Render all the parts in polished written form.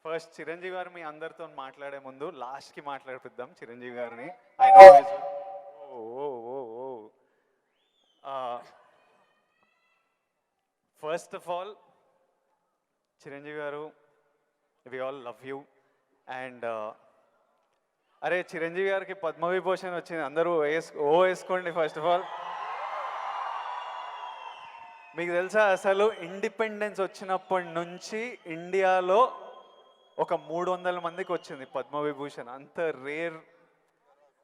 First Chiranjeevi గారు మీ అందరితో మాట్లాడే ముందు లాస్ట్కి మాట్లాడిపిద్దాం చిరంజీవి గారిని. First of all Chiranjeevi garu, we all love you. And అరే చిరంజీవి గారికి పద్మవిభూషణ్ వచ్చింది, అందరూ వేసుకోండి. ఫస్ట్ ఆఫ్ ఆల్ మీకు తెలుసా అసలు ఇండిపెండెన్స్ వచ్చినప్పటి నుంచి ఇండియాలో ఒక 300 మందికి వచ్చింది పద్మవిభూషణ్.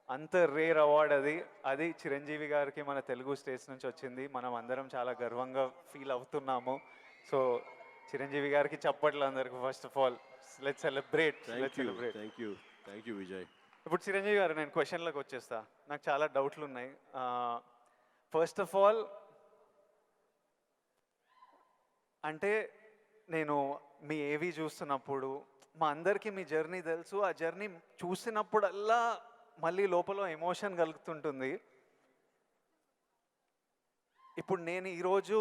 అంత రేర్ అవార్డ్ అది. అది చిరంజీవి గారికి మన తెలుగు స్టేట్స్ నుంచి వచ్చింది. మనం అందరం చాలా గర్వంగా ఫీల్ అవుతున్నాము. సో చిరంజీవి గారికి చప్పట్లు అందరికి. First of all let's celebrate. Thank you Vijay. ఇప్పుడు చిరంజీవి గారు, నేను క్వశ్చన్లకు వచ్చేస్తా. నాకు చాలా డౌట్లు ఉన్నాయి. ఫస్ట్ ఆఫ్ ఆల్ అంటే నేను మీ ఏవి చూస్తున్నప్పుడు మా అందరికీ మీ జర్నీ తెలుసు. ఆ జర్నీ చూసినప్పుడల్లా మళ్ళీ లోపల ఎమోషన్ కలుగుతుంటుంది. ఇప్పుడు నేను ఈరోజు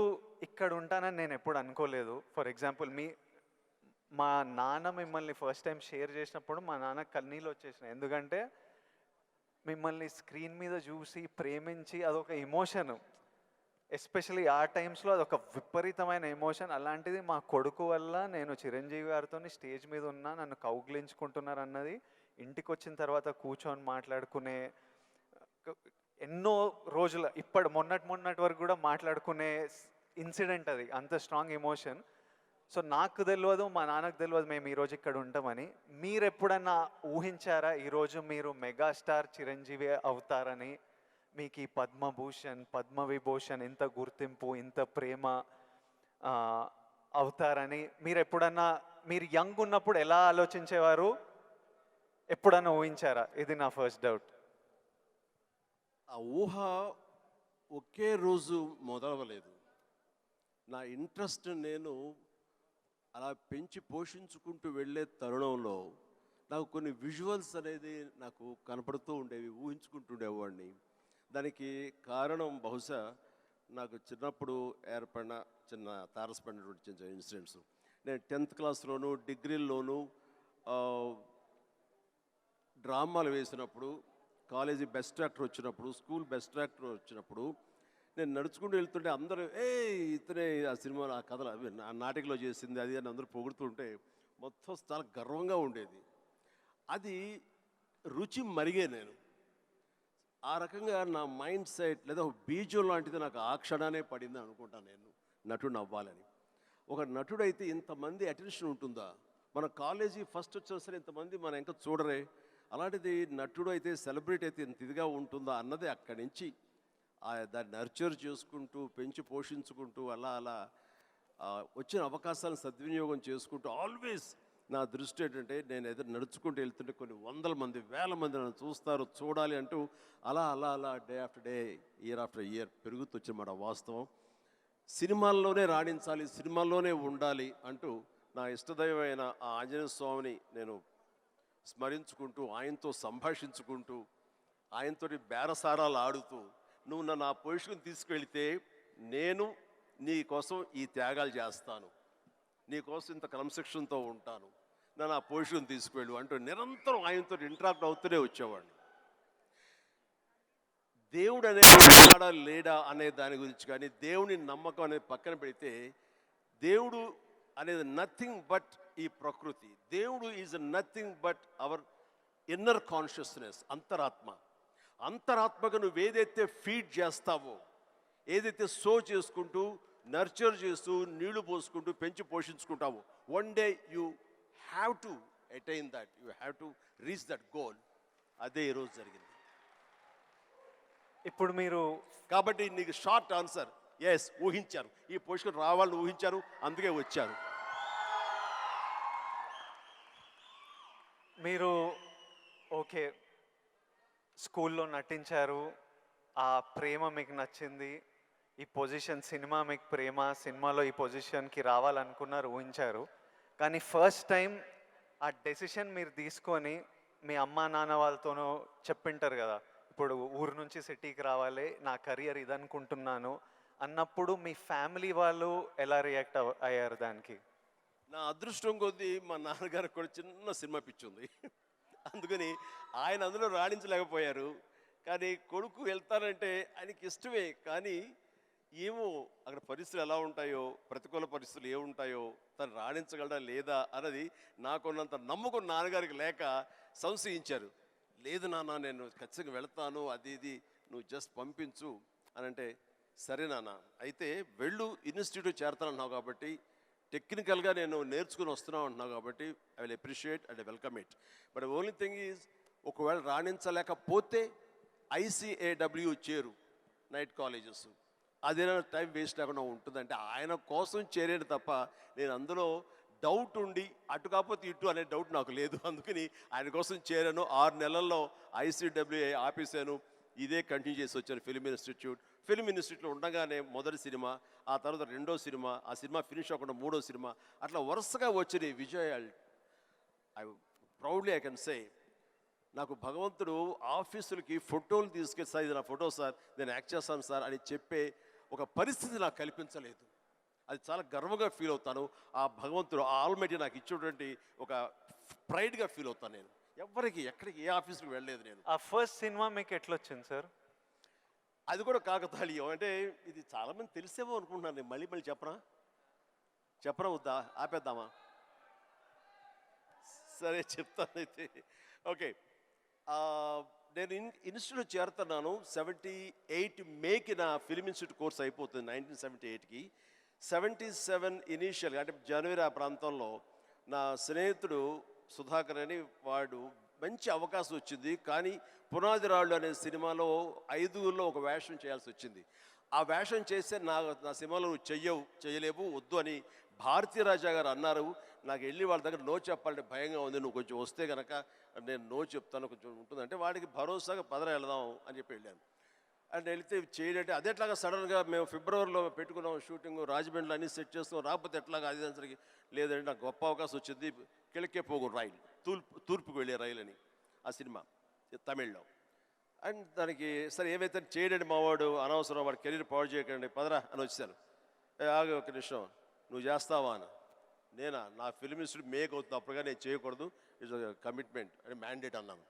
ఇక్కడ ఉంటానని నేను ఎప్పుడు అనుకోలేదు. ఫర్ ఎగ్జాంపుల్ మా నాన్న మిమ్మల్ని ఫస్ట్ టైం షేర్ చేసినప్పుడు మా నాన్న కన్నీళ్ళు వచ్చేసినాయి. ఎందుకంటే మిమ్మల్ని స్క్రీన్ మీద చూసి ప్రేమించి అదొక ఎమోషన్. ఎస్పెషలీ ఆ టైమ్స్లో అదొక విపరీతమైన ఎమోషన్. అలాంటిది మా కొడుకు వల్ల నేను చిరంజీవి గారితో స్టేజ్ మీద ఉన్నా, నన్ను కౌగిలించుకుంటున్నారు అన్నది ఇంటికి వచ్చిన తర్వాత కూర్చొని మాట్లాడుకునే ఎన్నో రోజుల మొన్నటి వరకు కూడా మాట్లాడుకునే ఇన్సిడెంట్ అది. అంత స్ట్రాంగ్ ఎమోషన్. సో నాకు తెలియదు, మా నాన్నకు తెలియదు మేము ఈరోజు ఇక్కడ ఉంటామని. మీరు ఎప్పుడన్నా ఊహించారా ఈరోజు మీరు మెగాస్టార్ చిరంజీవి అవుతారని? మీకు ఈ పద్మభూషణ్, పద్మవిభూషణ్, ఇంత గుర్తింపు, ఇంత ప్రేమ అవుతారని మీరు ఎప్పుడన్నా, మీరు యంగ్ ఉన్నప్పుడు ఎలా ఆలోచించేవారు? ఎప్పుడన్నా ఊహించారా? ఇది నా ఫస్ట్ డౌట్. ఆ ఊహ ఒకే రోజు మొదలవలేదు. నా ఇంట్రెస్ట్ నేను అలా పెంచి పోషించుకుంటూ వెళ్ళే తరుణంలో నాకు కొన్ని విజువల్స్ అనేది నాకు కనపడుతూ ఉండేవి, ఊహించుకుంటుండేవాడిని. దానికి కారణం బహుశా నాకు చిన్నప్పుడు ఏర్పడిన చిన్న తారసపడినటువంటి చిన్న ఇన్సిడెంట్స్. నేను 10th క్లాస్లోను డిగ్రీల్లోనూ డ్రామాలు వేసినప్పుడు, కాలేజీ బెస్ట్ యాక్టర్ వచ్చినప్పుడు, స్కూల్ బెస్ట్ యాక్టర్ వచ్చినప్పుడు నేను నడుచుకుంటూ వెళ్తుంటే అందరూ ఇతనే ఆ సినిమాలో ఆ కథలు అవి ఆ నాటికలో చేసింది అది అని అందరూ పొగుడుతుంటే మొత్తం చాలా గర్వంగా ఉండేది. అది రుచి మరిగే నేను ఆ రకంగా నా మైండ్ సెట్ లేదా ఒక బీజం లాంటిది నాకు ఆ క్షణానే పడింది అనుకుంటాను నేను నటుడు అవ్వాలని. ఒక నటుడైతే ఇంతమంది అటెన్షన్ ఉంటుందా? మన కాలేజీ ఫస్ట్ వచ్చినా సరే ఇంతమంది మన ఇంకా చూడరే, అలాంటిది నటుడు అయితే సెలబ్రిటీ అయితే ఇంత ఇదిగా ఉంటుందా అన్నది అక్కడి నుంచి దాన్ని నర్చర్ చేసుకుంటూ పెంచి పోషించుకుంటూ అలా అలా వచ్చిన అవకాశాలను సద్వినియోగం చేసుకుంటూ ఆల్వేస్ నా దృష్టి ఏంటంటే నేను ఏదో నడుచుకుంటూ వెళ్తుంటే కొన్ని 100 మంది 1000 మంది నన్ను చూస్తారు, చూడాలి అంటూ అలా అలా అలా day after day, year after year పెరుగుతూ వచ్చినమాట వాస్తవం. సినిమాల్లోనే రాణించాలి, సినిమాల్లోనే ఉండాలి అంటూ నా ఇష్టదైవమైన ఆ ఆంజనేయ స్వామిని నేను స్మరించుకుంటూ, ఆయనతో సంభాషించుకుంటూ, ఆయనతోటి బేరసారాలు ఆడుతూ, నువ్వు నన్ను ఆ పొజిషన్ తీసుకెళ్తే నేను నీ కోసం ఈ త్యాగాలు చేస్తాను, నీ కోసం ఇంత క్రమశిక్షణతో ఉంటాను, నన్ను ఆ పొజిషన్ తీసుకువెళ్ళు అంటూ నిరంతరం ఆయనతో ఇంటరాక్ట్ అవుతూనే వచ్చేవాడిని. దేవుడు అనేది లేడా అనే దాని గురించి కానీ, దేవుని నమ్మకం అనేది పక్కన పెడితే, దేవుడు అనేది నథింగ్ బట్ ఈ ప్రకృతి. దేవుడు is nothing but our inner consciousness, అంతరాత్మగా నువ్వు ఏదైతే ఫీడ్ చేస్తావో, ఏదైతే సో చేసుకుంటూ నర్చర్ చేస్తూ నీళ్లు పోసుకుంటూ పెంచి పోషించుకుంటావో, one day you have to attain that, you have to reach that goal. అదే ఈరోజు జరిగింది. ఇప్పుడు మీరు కాబట్టి నీకు షార్ట్ ఆన్సర్, ఎస్, ఊహించారు, ఈ పొజిషన్ రావాలని ఊహించారు, అందుకే వచ్చారు. మీరు ఓకే స్కూల్లో నటించారు, ఆ ప్రేమ మీకు నచ్చింది, ఈ పొజిషన్ సినిమా మీకు ప్రేమ, సినిమాలో ఈ పొజిషన్కి రావాలనుకున్నారు, ఊహించారు. కానీ ఫస్ట్ టైం ఆ డెసిషన్ మీరు తీసుకొని మీ అమ్మ నాన్న వాళ్ళతోనూ చెప్పింటారు కదా, ఇప్పుడు ఊరు నుంచి సిటీకి రావాలి, నా కెరియర్ ఇదనుకుంటున్నాను అన్నప్పుడు మీ ఫ్యామిలీ వాళ్ళు ఎలా రియాక్ట్ అయ్యారు దానికి? నా అదృష్టం కొద్దీ మా నాన్నగారికి కూడా చిన్న సినిమా పిచ్చి ఉంది. అందుకని ఆయన అందులో రాణించలేకపోయారు. కానీ కొడుకు వెళ్తానంటే ఆయనకి ఇష్టమే. కానీ ఏమో అక్కడ పరిస్థితులు ఎలా ఉంటాయో, ప్రతికూల పరిస్థితులు ఏముంటాయో, తను రాణించగలడా లేదా అన్నది నాకున్నంత నమ్మకం నాన్నగారికి లేక సంశయించారు. లేదు నాన్న, నేను ఖచ్చితంగా వెళ్తాను, అది ఇది నువ్వు జస్ట్ పంపించు అని అంటే, సరే నాన్న అయితే వెళ్ళు, ఇన్స్టిట్యూట్ చేరతానన్నావు కాబట్టి, టెక్నికల్గా నేను నేర్చుకుని వస్తున్నావు అంటున్నావు కాబట్టి I will appreciate and welcome it. But only thing is, ఒకవేళ రాణించలేకపోతే ICAW చేరు, నైట్ కాలేజెస్, అదేనా టైం వేస్ట్ లేకుండా ఉంటుందంటే ఆయన కోసం చేరేది తప్ప నేను అందులో డౌట్ ఉండి అటు కాకపోతే ఇటు అనే డౌట్ నాకు లేదు. అందుకని ఆయన కోసం చేరాను. 6 నెలల్లో ICWA ఆపేశాను. ఇదే కంటిన్యూ చేసి వచ్చాను ఫిల్మ్ ఇన్స్టిట్యూట్. ఫిల్మ్ ఇన్స్టిట్యూట్లో ఉండగానే మొదటి సినిమా, ఆ తర్వాత రెండో సినిమా, ఆ సినిమా ఫినిష్ అవ్వకుండా మూడో సినిమా, అట్లా వరుసగా వచ్చిన విజయాలు. I proudly I can say, నాకు భగవంతుడు ఆఫీసులకి ఫోటోలు తీసుకెళ్ళి, ఇది నా ఫోటో సార్, నేను యాక్ట్ చేస్తాను సార్ అని చెప్పే ఒక పరిస్థితి నాకు కల్పించలేదు. అది చాలా గర్వంగా ఫీల్ అవుతాను. ఆ భగవంతుడు, ఆ ఆల్మైటీ నాకు ఇచ్చేటువంటి ఒక ప్రైడ్గా ఫీల్ అవుతాను. నేను ఎవ్వరికి ఎక్కడికి ఏ ఆఫీస్కి వెళ్ళలేదు నేను. ఆ ఫస్ట్ సినిమా మీకు ఎట్లా వచ్చింది సార్? అది కూడా కాకతాళీయం. అంటే ఇది చాలామంది తెలిసేమో అనుకుంటున్నాను. నేను మళ్ళీ మళ్ళీ చెప్పరా వద్దా, ఆపేద్దామా? సరే చెప్తాను అయితే. ఓకే, నేను ఇన్స్టిట్యూట్ చేరుతున్నాను 78 మేకి నా ఫిల్మ్ ఇన్స్టిట్యూట్ కోర్స్ అయిపోతుంది 1978కి. 77 ఇనీషియల్గా అంటే జనవరి ఆ ప్రాంతంలో నా స్నేహితుడు సుధాకర్ అని, వాడు మంచి అవకాశం వచ్చింది. కానీ పునాది రాళ్ళు అనే సినిమాలో 5గురిలో ఒక వేషం చేయాల్సి వచ్చింది. ఆ వేషం చేస్తే నా సినిమాలో నువ్వు చేయలేవు, వద్దు అని భారతీ రాజా గారు అన్నారు. నాకు వెళ్ళి వాళ్ళ దగ్గర నో చెప్పాలంటే భయంగా ఉంది. నువ్వు కొంచెం వస్తే కనుక నేను నో చెప్తాను, కొంచెం ఉంటుందంటే వాడికి భరోసాగా పదరా వెళదాం అని చెప్పి వెళ్ళాను. అండ్ వెళితే చేయంటే అదేట్లాగా సడన్గా మేము ఫిబ్రవరిలో పెట్టుకున్నాం షూటింగ్, రాజమండ్రిలో అన్ని సెట్ చేస్తాం, రాకపోతే ఎట్లాగా అది దానికి లేదంటే నాకు గొప్ప అవకాశం వచ్చింది. కిళకే పోగు రైలు, తూర్పుకు వెళ్ళే రైలు అని ఆ సినిమా తమిళ్లో. అండ్ దానికి సరే ఏమైతే చేయడండి మావాడు, అనవసరం వాడు కెరీర్ పాడు చేయకండి, పదరా అని వచ్చాను. ఆగి ఒక నిమిషం, నువ్వు చేస్తావా అని. నేనా, నా ఫిల్మ్ ఇన్స్టిట్యూట్ మేక్ అవుతుంది, అప్పుడుగా నేను చేయకూడదు, ఇట్స్ కమిట్మెంట్ అని మ్యాండేట్ అన్నాను.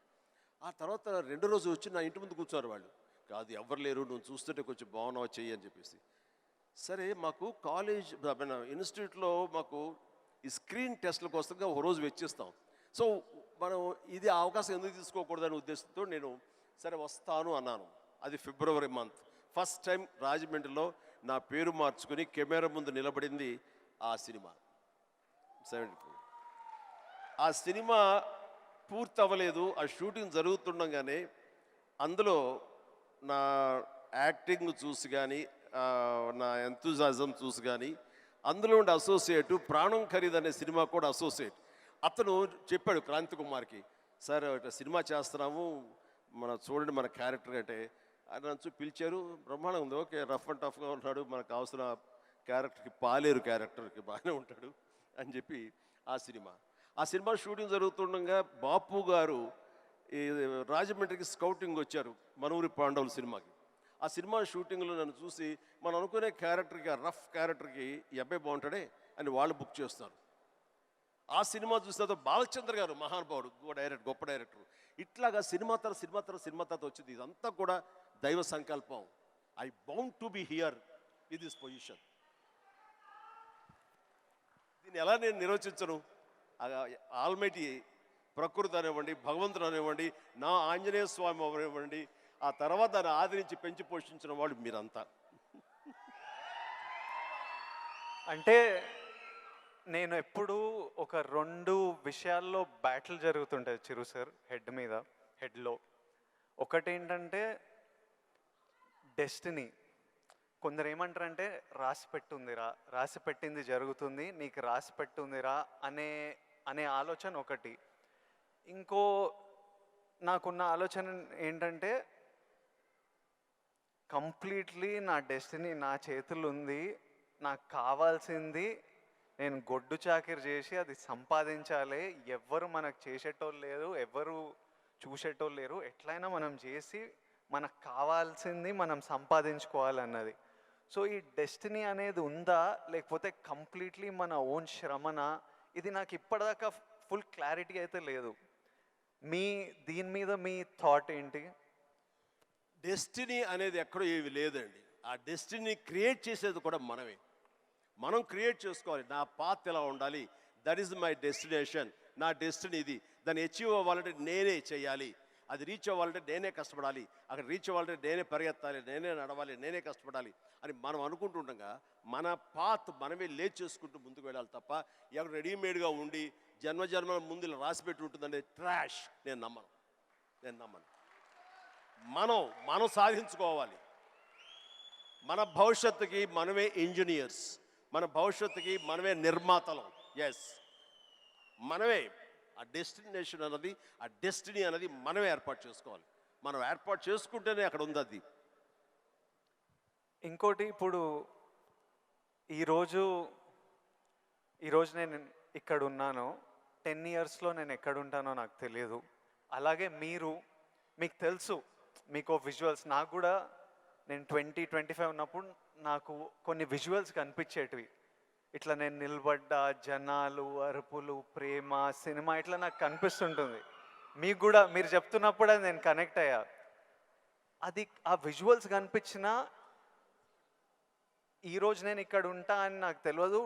ఆ తర్వాత 2వ రోజు వచ్చి నా ఇంటి ముందు కూర్చున్నారు వాళ్ళు. కాదు ఎవరు లేరు, నువ్వు చూస్తుంటే కొంచెం బాగున్నావు చెయ్యి అని చెప్పేసి. సరే మాకు కాలేజ్ ఇన్స్టిట్యూట్లో మాకు ఈ స్క్రీన్ టెస్ట్ల కోసంగా ఒక రోజు వెచ్చిస్తాం. సో మనం ఇది అవకాశం ఎందుకు తీసుకోకూడదనే ఉద్దేశంతో నేను సరే వస్తాను అన్నాను. అది ఫిబ్రవరి మంత్. ఫస్ట్ టైం రాజమండ్రిలో నా పేరు మార్చుకుని కెమెరా ముందు నిలబడింది ఆ సినిమా 74. ఆ సినిమా పూర్తి అవ్వలేదు. ఆ షూటింగ్ జరుగుతుండగానే అందులో నా యాక్టింగ్ చూసి కానీ, నా ఎంతూజాజం చూసి కానీ, అందులో ఉండే అసోసియేటు ప్రాణం ఖరీదు అనే సినిమా కూడా అసోసియేట్ అతను చెప్పాడు క్రాంతి కుమార్కి, సార్ ఇట్లా సినిమా చేస్తున్నాము, చూడండి మన క్యారెక్టర్ అంటే. ఆయన నన్ను పిలిచారు, బ్రహ్మాండంగా ఉంది, ఓకే రఫ్ అండ్ టఫ్గా ఉన్నాడు, మనకు కావాల్సిన క్యారెక్టర్కి, పాలేరు క్యారెక్టర్కి బాగానే ఉంటాడు అని చెప్పి ఆ సినిమా షూటింగ్ జరుగుతుండగా బాపు గారు ఈ రాజమండ్రికి స్కౌటింగ్ వచ్చారు మనూరి పాండవుల సినిమాకి. ఆ సినిమా షూటింగ్లో నన్ను చూసి మనం అనుకునే క్యారెక్టర్కి, ఆ రఫ్ క్యారెక్టర్కి ఈ అబ్బాయి బాగుంటాడే అని వాళ్ళు బుక్ చేస్తారు. ఆ సినిమా చూస్తే బాలచంద్ర గారు మహానుభావుడు, గొప్ప డైరెక్టర్. ఇట్లాగా సినిమా తర్వాత వచ్చింది. ఇదంతా కూడా దైవ సంకల్పం. I bound to be here with this position. దీన్ని ఎలా నేను నిర్వచించను? ఆల్మైటీ ప్రకృతి అనివ్వండి, భగవంతుడు అనివ్వండి, నా ఆంజనేయ స్వామి అవనివ్వండి, ఆ తర్వాత దాన్ని ఆదరించి పెంచి పోషించిన వాళ్ళు మీరంతా. అంటే నేను ఎప్పుడు ఒక 2 విషయాల్లో బ్యాటిల్ జరుగుతుంటుంది చిరు సార్ హెడ్లో. ఒకటి ఏంటంటే డెస్టినీ. కొందరు ఏమంటారంటే రాసి పెట్టింది జరుగుతుంది, నీకు రాసి పెట్టుందిరా అనే ఆలోచన ఒకటి. ఇంకో నాకున్న ఆలోచన ఏంటంటే కంప్లీట్లీ నా డెస్టినీ నా చేతుల్లో ఉంది, నాకు కావాల్సింది నేను గొడ్డు చాకిరి చేసి అది సంపాదించాలి. ఎవ్వరు మనకు చేసేటోళ్ళు లేరు, ఎవ్వరు చూసేటోళ్ళు లేరు, ఎట్లయినా మనం చేసి మనకు కావాల్సింది మనం సంపాదించుకోవాలన్నది. సో ఈ డెస్టినీ అనేది ఉందా, లేకపోతే కంప్లీట్లీ మన ఓన్ శ్రమన ఇది నాకు ఇప్పటిదాకా ఫుల్ క్లారిటీ అయితే లేదు. దీని మీద మీ థాట్ ఏంటి? డెస్టినీ అనేది ఎక్కడో ఏవి లేదండి. ఆ డెస్టినీ క్రియేట్ చేసేది కూడా మనమే. మనం క్రియేట్ చేసుకోవాలి. నా పాత్ ఎలా ఉండాలి, దట్ ఈస్ మై డెస్టినేషన్, నా డెస్టినీ ఇది. దాన్ని అచీవ్ అవ్వాలంటే నేనే చేయాలి, అది రీచ్ అవ్వాలంటే నేనే కష్టపడాలి, అక్కడ రీచ్ అవ్వాలంటే నేనే పరిగెత్తాలి, నేనే నడవాలి, నేనే కష్టపడాలి అని మనం అనుకుంటుండగా మన పాత్ మనమే లేట్ చేసుకుంటూ ముందుకు వెళ్ళాలి తప్ప ఎవరు రెడీమేడ్గా ఉండి జన్మజన్మల ముందు ఇలా రాసిపెట్టి ఉంటుందంటే ట్రాష్. నేను నమ్మను. మనం సాధించుకోవాలి. మన భవిష్యత్తుకి మనమే ఇంజనీర్స్, మన భవిష్యత్తుకి మనమే నిర్మాతలం. ఎస్, మనమే ఆ డెస్టినేషన్ అన్నది, ఆ డెస్టినీ అనేది మనమే ఏర్పాటు చేసుకోవాలి. మనం ఏర్పాటు చేసుకుంటేనే అక్కడ ఉంది అది. ఇంకోటి, ఇప్పుడు ఈరోజు నేను ఇక్కడ ఉన్నాను. 10 ఇయర్స్లో నేను ఎక్కడ ఉంటానో నాకు తెలియదు. అలాగే మీకు తెలుసు, మీకు విజువల్స్, నాకు కూడా నేను 20-25 ఉన్నప్పుడు నాకు కొన్ని విజువల్స్ కనిపించేటివి. ఇట్లా నేను నిలబడ్డ జనాలు, అరుపులు, ప్రేమ, సినిమా ఇట్లా నాకు కనిపిస్తుంటుంది. మీకు కూడా మీరు చెప్తున్నప్పుడు అది నేను కనెక్ట్ అయ్యా. అది ఆ విజువల్స్ కనిపించిన ఈరోజు నేను ఇక్కడ ఉంటా అని నాకు తెలియదు.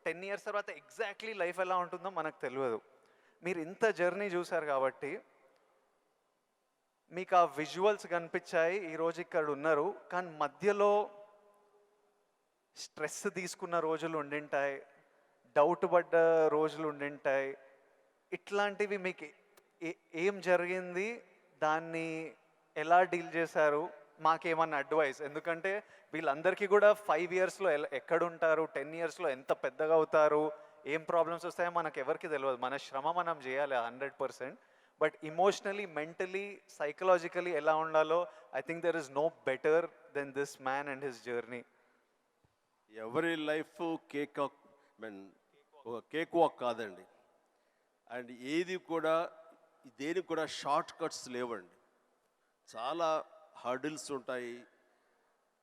10 ఇయర్స్ తర్వాత ఎగ్జాక్ట్లీ లైఫ్ ఎలా ఉంటుందో మనకు తెలియదు. మీరు ఇంత జర్నీ చూసారు కాబట్టి మీకు ఆ విజువల్స్ కనిపించాయి, ఈరోజు ఇక్కడ ఉన్నారు. కానీ మధ్యలో స్ట్రెస్ తీసుకున్న రోజులు ఉండింటాయి, డౌట్ పడ్డ రోజులు ఉండింటాయి. ఇట్లాంటివి మీకు ఏం జరిగింది, దాన్ని ఎలా డీల్ చేశారు, మాకేమన్నా అడ్వైస్? ఎందుకంటే వీళ్ళందరికీ కూడా 5 ఇయర్స్లో ఎక్కడుంటారు, 10 ఇయర్స్లో ఎంత పెద్దగా అవుతారు, ఏం ప్రాబ్లమ్స్ వస్తాయో మనకు ఎవరికి తెలియదు. మన శ్రమ మనం చేయాలి 100%. బట్ ఇమోషనలీ, మెంటలీ, సైకలాజికలీ ఎలా ఉండాలో I think there is no better than this man and his journey. ఎవరి లైఫ్ కేక్ వాక్ కాదండి. అండ్ ఏది కూడా, దేనికి కూడా షార్ట్ కట్స్ లేవండి. చాలా హర్డిల్స్ ఉంటాయి,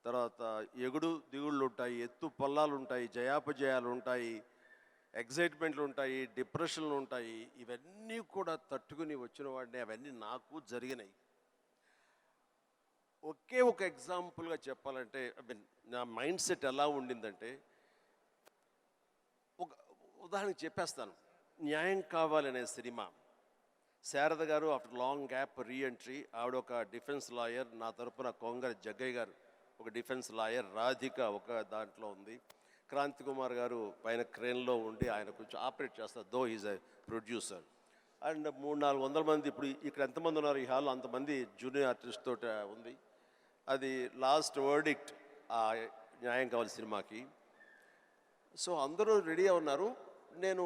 తర్వాత ఎగుడు దిగుళ్ళు ఉంటాయి, ఎత్తు పల్లాలు ఉంటాయి, జయాపజయాలు ఉంటాయి, ఎగ్జైట్మెంట్లు ఉంటాయి, డిప్రెషన్లు ఉంటాయి. ఇవన్నీ కూడా తట్టుకుని వచ్చిన వాడిని, అవన్నీ నాకు జరిగినాయి. ఒకే ఒక ఎగ్జాంపుల్గా చెప్పాలంటే, నా మైండ్ సెట్ ఎలా ఉండిందంటే, ఒక ఉదాహరణకి చెప్పేస్తాను. న్యాయం కావాలనే సినిమా, శారద గారు ఆఫ్టర్ లాంగ్ గ్యాప్ రీఎంట్రీ, ఆవిడ ఒక డిఫెన్స్ లాయర్, నా తరపున కొంగర జగ్గయ్య గారు ఒక డిఫెన్స్ లాయర్, రాధిక ఒక దాంట్లో ఉంది, క్రాంతి కుమార్ గారు పైన క్రేన్లో ఉండి ఆయన కొంచెం ఆపరేట్ చేస్తారు, though is a producer. And 300-400 మంది, ఇప్పుడు ఇక్కడ ఎంతమంది ఉన్నారు ఈ హాల్లో అంతమంది జూనియర్ ఆర్టిస్ట్ తోటి ఉంది. అది లాస్ట్ వర్డిక్ట్ ఆ న్యాయం కావాలి సినిమాకి. సో అందరూ రెడీగా ఉన్నారు, నేను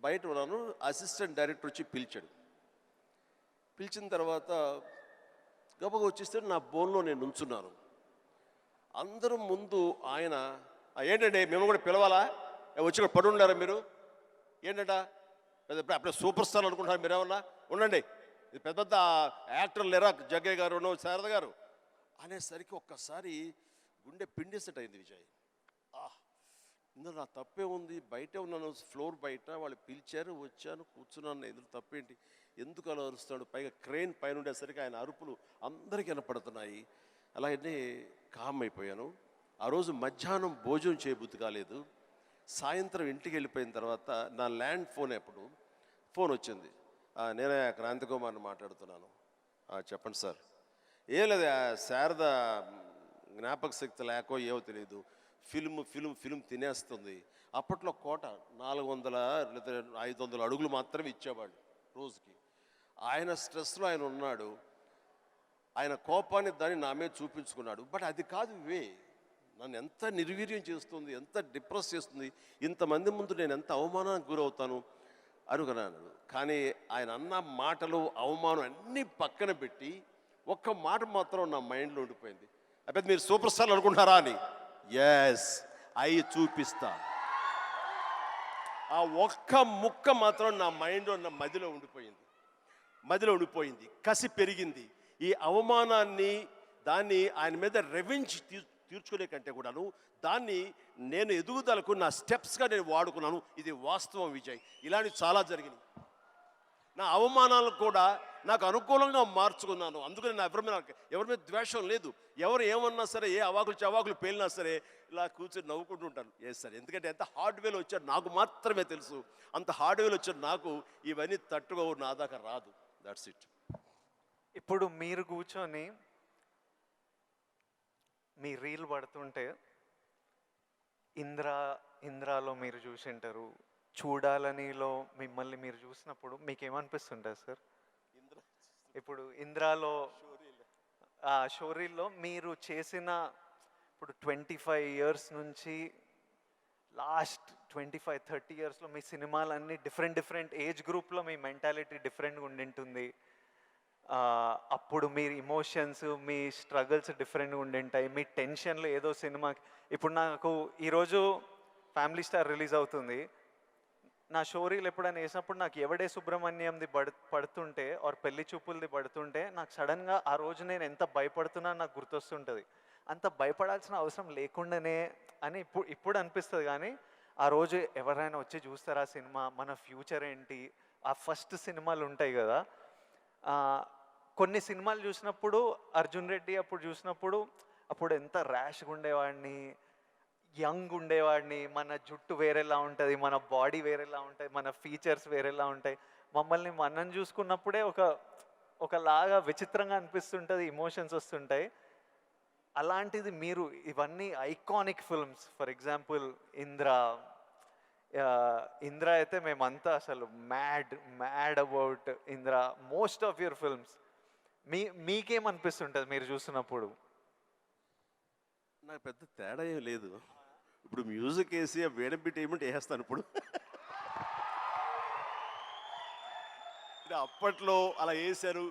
బయట ఉన్నాను. అసిస్టెంట్ డైరెక్టర్ వచ్చి పిలిచిన తర్వాత గబగబా వచ్చేస్తే నా బోన్లో నేను నుంచున్నాను. అందరూ ముందు ఆయన, ఏంటంటే మేము కూడా పిలవాలా, వచ్చి కూడా పడి ఉండారా మీరు, ఏంటంట అప్పుడే సూపర్ స్టార్ అనుకుంటున్నారు మీరేమన్నా, ఉండండి, ఇది పెద్ద పెద్ద యాక్టర్లు లేరా, జగ్గయ్య గారు, శారద గారు అనేసరికి ఒక్కసారి గుండె పిండేసెట్ అయింది విజయ్. ఇందులో నా తప్పే ఉంది, బయటే ఉన్నాను, ఫ్లోర్ బయట, వాళ్ళు పిలిచారు, వచ్చాను, కూర్చున్నాను, ఎదురు తప్పేంటి, ఎందుకు అలా అరుస్తాడు, పైగా క్రెయిన్ పైన ఉండేసరికి ఆయన అరుపులు అందరికీ వినపడుతున్నాయి. అలాగే కామ్ అయిపోయాను. ఆ రోజు మధ్యాహ్నం భోజనం చేయబుద్ధి కాలేదు. సాయంత్రం ఇంటికి వెళ్ళిపోయిన తర్వాత నా ల్యాండ్ ఫోన్ వచ్చింది. నేనే క్రాంతి కుమార్ని మాట్లాడుతున్నాను. చెప్పండి సార్. ఏం లేదు, శారద జ్ఞాపక శక్తి లేకో ఏమో తెలియదు, ఫిల్మ్ తినేస్తుంది. అప్పట్లో కోట 400 లేదా 500 అడుగులు మాత్రమే ఇచ్చేవాళ్ళు రోజుకి. ఆయన స్ట్రెస్లో ఆయన ఉన్నాడు, ఆయన కోపాన్ని దాన్ని నా మీద చూపించుకున్నాడు. బట్ అది కాదు నన్ను ఎంత నిర్వీర్యం చేస్తుంది, ఎంత డిప్రెస్ చేస్తుంది, ఇంతమంది ముందు నేను ఎంత అవమానానికి గురవుతాను అనుకున్నాను. కానీ ఆయన అన్న మాటలు, అవమానం అన్నీ పక్కన పెట్టి ఒక్క మాట మాత్రం నా మైండ్లో ఉండిపోయింది. అప్పుడు మీరు సూపర్ స్టార్ అనుకుంటున్నారా అని. ఎస్, అయి చూపిస్తా. ఆ ఒక్క ముక్క మాత్రం నా మైండ్లో, నా మదిలో ఉండిపోయింది. కసి పెరిగింది. ఈ అవమానాన్ని, దాన్ని ఆయన మీద రెవెంజ్ తీర్చుకునే కంటే కూడాను దాన్ని నేను ఎదుగుదలకు నా స్టెప్స్గా నేను వాడుకున్నాను. ఇది వాస్తవం విజయ్. ఇలాంటివి చాలా జరిగినాయి. నా అవమానాలను కూడా నాకు అనుకూలంగా మార్చుకున్నాను. అందుకని నా ఎవరి మీద ద్వేషం లేదు. ఎవరు ఏమన్నా సరే, ఏ అవాకులు చవాకులు పేలినా సరే ఇలా కూర్చొని నవ్వుకుంటూ ఉంటాను. సార్, ఎందుకంటే ఎంత హార్డ్వేర్ వచ్చాడు నాకు మాత్రమే తెలుసు. అంత హార్డ్వేర్ వచ్చాడు నాకు ఇవన్నీ తట్టుకో నా దాకా రాదు. That's it. ఇప్పుడు మీరు కూర్చొని మీ రీల్ పడుతుంటే ఇంద్రాలో మీరు చూసింటారు, చూడాలనిలో మిమ్మల్ని మీరు చూసినప్పుడు మీకు ఏమనిపిస్తుంటుంది సార్? ఇప్పుడు ఇంద్రాలో షోరీల్లో మీరు చేసిన ఇప్పుడు 25 years నుంచి లాస్ట్ 25-30 yearsలో మీ సినిమాలన్నీ డిఫరెంట్ ఏజ్ గ్రూప్లో మీ మెంటాలిటీ డిఫరెంట్గా ఉండింటుంది. అప్పుడు మీ ఇమోషన్స్, మీ స్ట్రగుల్స్ డిఫరెంట్గా ఉండింటాయి. మీ టెన్షన్లు ఏదో సినిమాకి ఇప్పుడు నాకు ఈరోజు ఫ్యామిలీ స్టార్ రిలీజ్ అవుతుంది. నా షోరీలు ఎప్పుడైనా వేసినప్పుడు నాకు ఎవడే సుబ్రహ్మణ్యంది పడుతుంటే ఆర్ పెళ్లి చూపులది పడుతుంటే నాకు సడన్గా ఆ రోజు నేను ఎంత భయపడుతున్నా నాకు గుర్తొస్తుంటుంది. అంత భయపడాల్సిన అవసరం లేకుండానే అని ఇప్పుడు అనిపిస్తుంది. కానీ ఆ రోజు ఎవరైనా వచ్చి చూస్తారా సినిమా, మన ఫ్యూచర్ ఏంటి, ఆ ఫస్ట్ సినిమాలు ఉంటాయి కదా. కొన్ని సినిమాలు చూసినప్పుడు అర్జున్ రెడ్డి అప్పుడు చూసినప్పుడు అప్పుడు ఎంత ర్యాష్గా ఉండేవాడిని, యంగ్ ఉండేవాడిని, మన జుట్టు వేరేలా ఉంటుంది, మన బాడీ వేరేలా ఉంటుంది, మన ఫీచర్స్ వేరేలా ఉంటాయి. మమ్మల్ని మనం చూసుకున్నప్పుడే ఒకలాగా విచిత్రంగా అనిపిస్తుంటుంది, ఇమోషన్స్ వస్తుంటాయి. అలాంటిది మీరు ఇవన్నీ iconic films, for example Indra అయితే మేమంతా అసలు mad about Indra. Most of your films మీకేమనిపిస్తుంటుంది మీరు చూసినప్పుడు? నాకు పెద్ద తేడా ఏం లేదు. ఇప్పుడు మ్యూజిక్ వేసి వేడం బిట్ ఏమంటే వేస్తాను. ఇప్పుడు అప్పట్లో అలా వేశారు,